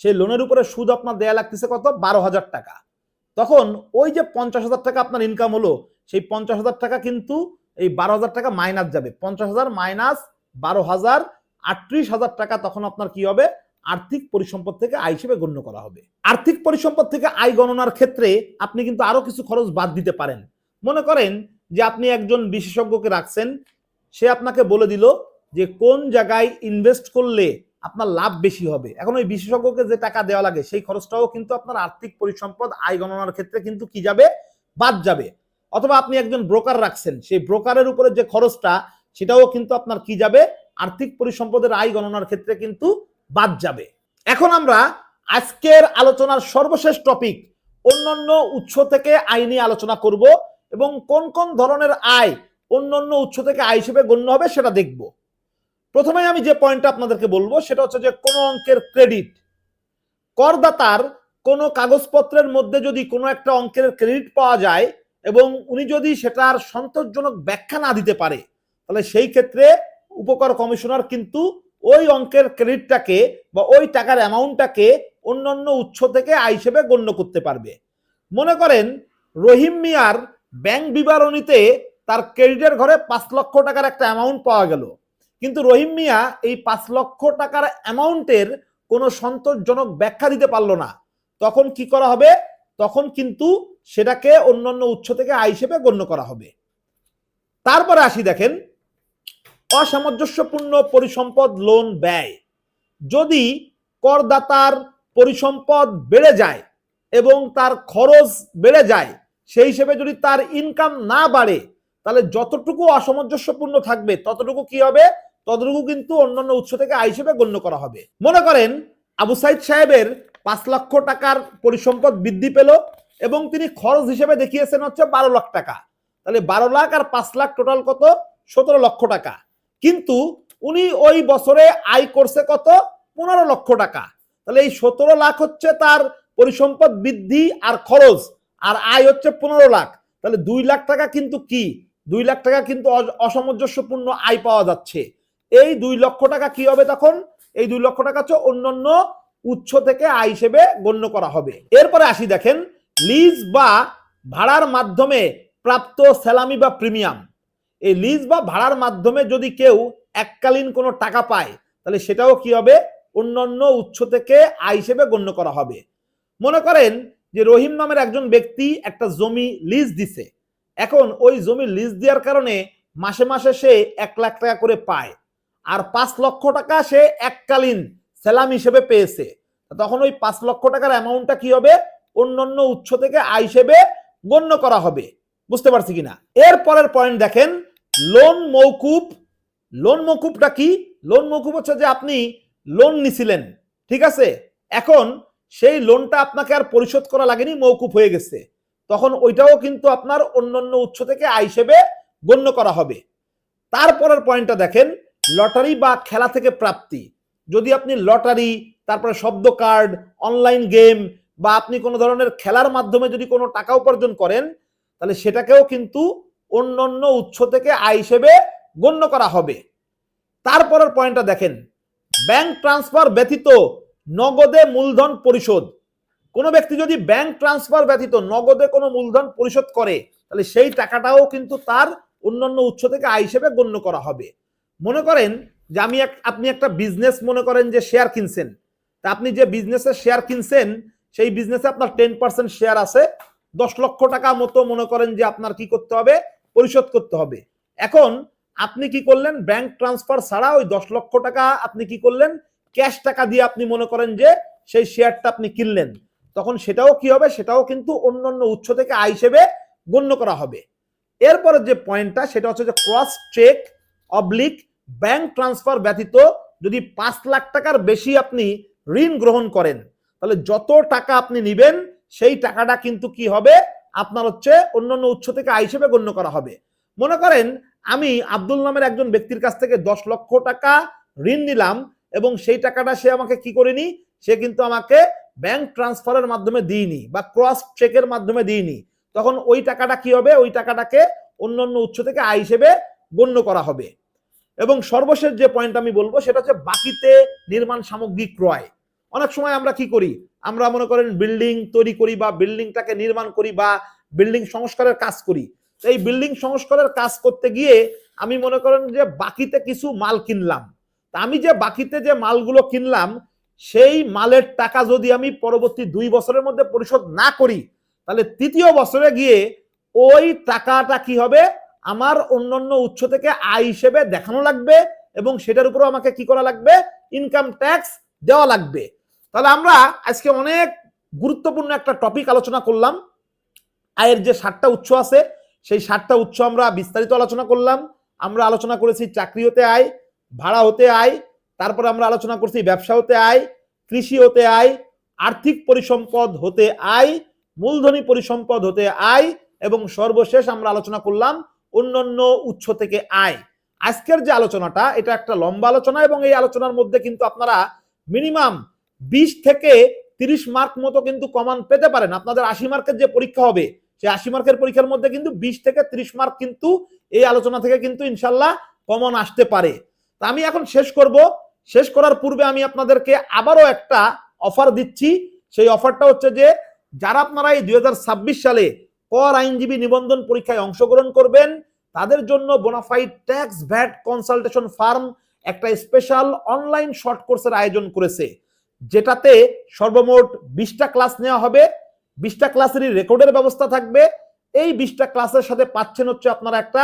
সেই লোনের উপরে সুদ আপনার দেয়া লাগতেছে কত? 12,000 টাকা। তখন ওই যে 50,000 টাকা আপনার ইনকাম হলো, সেই 50,000 টাকা কিন্তু এই 12,000 টাকা মাইনাস যাবে। 50,000 মাইনাস 12,000, 38,000 টাকা তখন আপনার কি হবে? আর্থিক পরিসম্পদ থেকে আয় হিসেবে গণ্য করা হবে। আর্থিক পরিসম্পদ থেকে আয় গণনার ক্ষেত্রে আপনি কিন্তু আরো কিছু খরচ বাদ দিতে পারেন। মনে করেন যে আপনি একজন বিশেষজ্ঞকে রাখছেন, সে আপনাকে বলে দিল যে কোন জায়গায় ইনভেস্ট করলে আপনার লাভ বেশি হবে। এখন ওই বিশেষজ্ঞকে যে টাকা দেওয়া লাগে সেই খরচটাও কিন্তু আপনার আর্থিক পরিসম্পদ আয় গণনার ক্ষেত্রে কিন্তু কি যাবে? বাদ যাবে। অথবা আপনি একজন ব্রোকার রাখছেন, সেই ব্রোকারের উপরে যে খরচটা সেটাও কিন্তু আপনার কি যাবে? আর্থিক পরিসম্পদের আয় গণনার ক্ষেত্রে কিন্তু বাদ যাবে। এখন আমরা আজকের আলোচনার সর্বশেষ টপিক অন্যান্য উৎস থেকে আয় নিয়ে আলোচনা করব এবং কোন কোন ধরনের আয় অন্যান্য উৎস থেকে আয় হিসেবে গণ্য হবে সেটা দেখব। প্রথমে আমি যে পয়েন্টটা আপনাদেরকে বলবো সেটা হচ্ছে যে কোনো অঙ্কের ক্রেডিট, করদাতার কোনো কাগজপত্রের মধ্যে যদি কোনো একটা অঙ্কের ক্রেডিট পাওয়া যায় এবং উনি যদি সেটার সন্তোষজনক ব্যাখ্যা না দিতে পারে, তাহলে সেই ক্ষেত্রে উপকর কমিশনার কিন্তু ওই অঙ্কের ক্রেডিটটাকে বা ওই টাকার অ্যামাউন্টটাকে অন্যান্য উৎস থেকে আয় হিসেবে গণ্য করতে পারবে। মনে করেন রহিম মিয়ার ব্যাংক বিবরণীতে তার ক্রেডিটের ঘরে 5 লক্ষ টাকার একটা অ্যামাউন্ট পাওয়া গেল, কিন্তু রহিম মিয়া এই 5 লক্ষ টাকার অ্যামাউন্টের কোনো সন্তোষজনক ব্যাখ্যা দিতে পারলো না। তখন কি করা হবে? তখন কিন্তু সেটাকে অন্যান্য উৎস থেকে আয় হিসেবে গণ্য করা হবে। তারপরে আসি, দেখেন, অসামঞ্জস্যপূর্ণ পরিসম্পদ লোন ব্যয়। যদি করদাতার পরিসম্পদ বেড়ে যায় এবং তার খরচ বেড়ে যায়, সেই হিসেবে যদি তার ইনকাম না বাড়ে, তাহলে যতটুকু অসামঞ্জস্যপূর্ণ থাকবে ততটুকু কি হবে, ততটুকু কিন্তু অন্যান্য উৎস থেকে আয় হিসেবে গণ্য করা হবে। মনে করেন আবু সাইদ সাহেবের 5 লক্ষ টাকার পরিসম্পদ বৃদ্ধি পেল এবং তিনি খরচ হিসেবে দেখিয়েছেন হচ্ছে 12 লাখ টাকা। তাহলে 12 লাখ আর 5 লাখ টোটাল কত, 17 লক্ষ টাকা। কিন্তু উনি ওই বছরে আয় করছে কত, 15 লক্ষ টাকা। তাহলে এই 17 লাখ হচ্ছে তার পরিসম্পদ বৃদ্ধি আর খরচ, আর আয় হচ্ছে 15 লাখ। তাহলে 2 লাখ টাকা কিন্তু কি, 2 লাখ টাকা কিন্তু অসামঞ্জস্যপূর্ণ আয় পাওয়া যাচ্ছে। এই 2 লক্ষ টাকা কি হবে তখন, এই 2 লক্ষ টাকা হচ্ছে অন্যান্য উৎস থেকে আয় হিসেবে গণ্য করা হবে। এরপরে আসি, দেখেন লিজ বা ভাড়ার মাধ্যমে প্রাপ্ত স্যালামি বা প্রিমিয়াম। এই লিজ বা ভাড়ার মাধ্যমে যদি কেউ এককালীন কোনো টাকা পায় তাহলে সেটাও কি হবে, অন্যান্য উৎস থেকে আয় হিসেবে গণ্য করা হবে। মনে করেন যে রহিম নামের একজন ব্যক্তি একটা জমি লিজ দিছে, এখন ওই জমি লিজ দেওয়ার কারণে মাসে মাসে সে 1 লাখ টাকা করে পায়, আর 5 লক্ষ টাকা সে এককালীন সেলাম হিসেবে পেয়েছে। তখন ওই 5 লক্ষ টাকার অ্যামাউন্টটা কি হবে, অন্যান্য উৎস থেকে আয় হিসেবে গণ্য করা হবে। বুঝতে পারছি কিনা? এর পরের পয়েন্ট দেখেন, লোন মৌকুফ। লোন মৌকুফটা কি? লোন মৌকুফ হচ্ছে যে আপনি লোন নিছিলেন, ঠিক আছে, এখন সেই লোনটা আপনাকে আর পরিশোধ করা লাগেনি, মৌকুফ হয়ে গেছে, তখন ওইটাও কিন্তু আপনার অন্যান্য উৎস থেকে আয় হিসেবে গণ্য করা হবে। তারপরের পয়েন্টটা দেখেন, লটারি বা খেলা থেকে প্রাপ্তি। যদি আপনি লটারি, তারপরে শব্দ কার্ড, অনলাইন গেম বা আপনি কোনো ধরনের খেলার মাধ্যমে যদি কোনো টাকা উপার্জন করেন তাহলে সেটাকেও কিন্তু অন্যান্য উৎস থেকে আয় হিসেবে গণ্য করা হবে। তারপরের পয়েন্টটা দেখেন, ব্যাংক ট্রান্সফার ব্যতীত নগদে মূলধন পরিশোধ। কোনো ব্যক্তি যদি ব্যাংক ট্রান্সফার ব্যতীত নগদে কোনো মূলধন পরিশোধ করে তাহলে সেই টাকাটাও কিন্তু তার অন্যান্য উৎস থেকে আয় হিসেবে গণ্য করা হবে। মনে করেন যে আপনি একটা বিজনেস মনে করেন যে শেয়ার কিনছেন, তা আপনি যে বিজনেসের শেয়ার কিনছেন সেই বিজনেসে আপনার 10% শেয়ার আছে, 10 লক্ষ টাকা মতো মনে করেন যে আপনার কি করতে হবে, পরিশোধ করতে হবে। এখন আপনি কি করলেন, ব্যাংক ট্রান্সফার ছাড়া ওই 10 লক্ষ টাকা আপনি কি করলেন, ক্যাশ টাকা দিয়ে আপনি মনে করেন যে সেই শেয়ারটা আপনি কিনলেন, তখন সেটাও কি হবে, সেটাও কিন্তু অন্যান্য উৎস থেকে আয় হিসেবে গণ্য করা হবে। এরপরে যে পয়েন্টটা সেটা হচ্ছে যে ক্রস চেক অবলিক ব্যাংক ট্রান্সফার ব্যতীত যদি 5 লাখ টাকার বেশি আপনি ঋণ গ্রহণ করেন তাহলে যত টাকা আপনি নেবেন সেই টাকাটা কিন্তু কি হবে, আপনার হচ্ছে অন্যান্য উৎস থেকে আয় হিসেবে গণ্য করা হবে। মনে করেন আমি আব্দুল নামের একজন ব্যক্তির কাছ থেকে 10 লক্ষ টাকা ঋণ নিলাম এবং সেই টাকাটা সে আমাকে কি করেনি, সে কিন্তু আমাকে ব্যাংক ট্রান্সফারের মাধ্যমে দিইনি বা ক্রস চেকের মাধ্যমে দিইনি, তখন ওই টাকাটা কি হবে, ওই টাকাটাকে অন্যান্য উৎস থেকে আয় হিসেবে গণ্য করা হবে। এবং সর্বশেষ যে পয়েন্ট আমি বলবো সেটা হচ্ছে বাকিতে নির্মাণ সামগ্রী ক্রয়। অনেক সময় আমরা কি করি, আমরা মনে করেন বিল্ডিং তৈরি করি বা বিল্ডিংটাকে নির্মাণ করি বা বিল্ডিং সংস্কারের কাজ করি। এই বিল্ডিং সংস্কারের কাজ করতে গিয়ে আমি মনে করেন যে বাকিতে কিছু মাল কিনলাম, তা আমি যে বাকিতে যে মালগুলো কিনলাম সেই মালের টাকা যদি আমি পরবর্তী 2 বছরের মধ্যে পরিশোধ না করি তাহলে 3য় বছরে গিয়ে ওই টাকাটা কি হবে, আমার অন্যান্য উৎস থেকে আয় হিসেবে দেখানো লাগবে এবং সেটার উপর আমাকে কি করা লাগবে, ইনকাম ট্যাক্স দেওয়া লাগবে। তাহলে আমরা আজকে অনেক গুরুত্বপূর্ণ একটা টপিক আলোচনা করলাম। আয়ের যে 7টা উৎস আছে সেই 7টা উৎস আমরা বিস্তারিত আলোচনা করলাম। আমরা আলোচনা করেছি চাকরি হতে আয়, ভাড়া হতে আয়, তারপরে আমরা আলোচনা করছি ব্যবসা হতে আয়, কৃষি হতে আয়, আর্থিক পরিসম্পদ হতে আয়, মূলধনী পরিসম্পদ হতে আয় এবং সর্বশেষ আমরা আলোচনা করলাম অন্যান্য উৎস থেকে আয়। আজকের যে আলোচনাটা এটা একটা লম্বা আলোচনা এবং এই আলোচনার মধ্যে কিন্তু আপনারা মিনিমাম 20 থেকে 30 মার্ক মতো কিন্তু কমন পেতে পারেন। আপনাদের 80 মার্কের যে পরীক্ষা হবে সেই 80 মার্কের পরীক্ষার মধ্যে কিন্তু 20 থেকে 30 মার্ক কিন্তু এই আলোচনা থেকে কিন্তু ইনশাল্লাহ কমন আসতে পারে। তা আমি এখন শেষ করব। শেষ করার পূর্বে আমি আপনাদেরকে আবারও একটা অফার দিচ্ছি। সেই অফারটা হচ্ছে যে যারা আপনারা এই 2026 সালে কর আইনজীবী নিবন্ধন পরীক্ষায় অংশগ্রহণ করবেন তাদের জন্য bona fide tax VAT consultation farm একটা স্পেশাল অনলাইন শর্ট কোর্সের আয়োজন করেছে, যেটাতে সর্বমোট 20টা ক্লাস নেওয়া হবে। 20টা ক্লাসেরই রেকর্ডের ব্যবস্থা থাকবে। এই 20টা ক্লাসের সাথে পাচ্ছেন হচ্ছে আপনারা একটা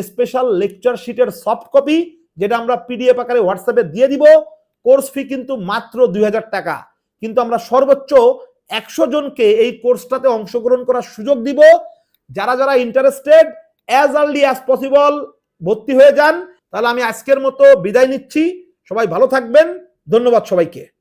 স্পেশাল লেকচার শিটের সফট কপি, যেটা আমরা পিডিএফ আকারে হোয়াটসঅ্যাপে দিয়ে দিব। কোর্স ফি কিন্তু মাত্র 2000 টাকা, কিন্তু আমরা সর্বোচ্চ 100 জনকে এই কোর্সটাতে অংশগ্রহণ করার সুযোগ দিব। যারা যারা interested as early as possible ভর্তি হয়ে যান। তাহলে আমি আজকের মতো বিদায় নিচ্ছি। সবাই ভালো থাকবেন। ধন্যবাদ সবাইকে।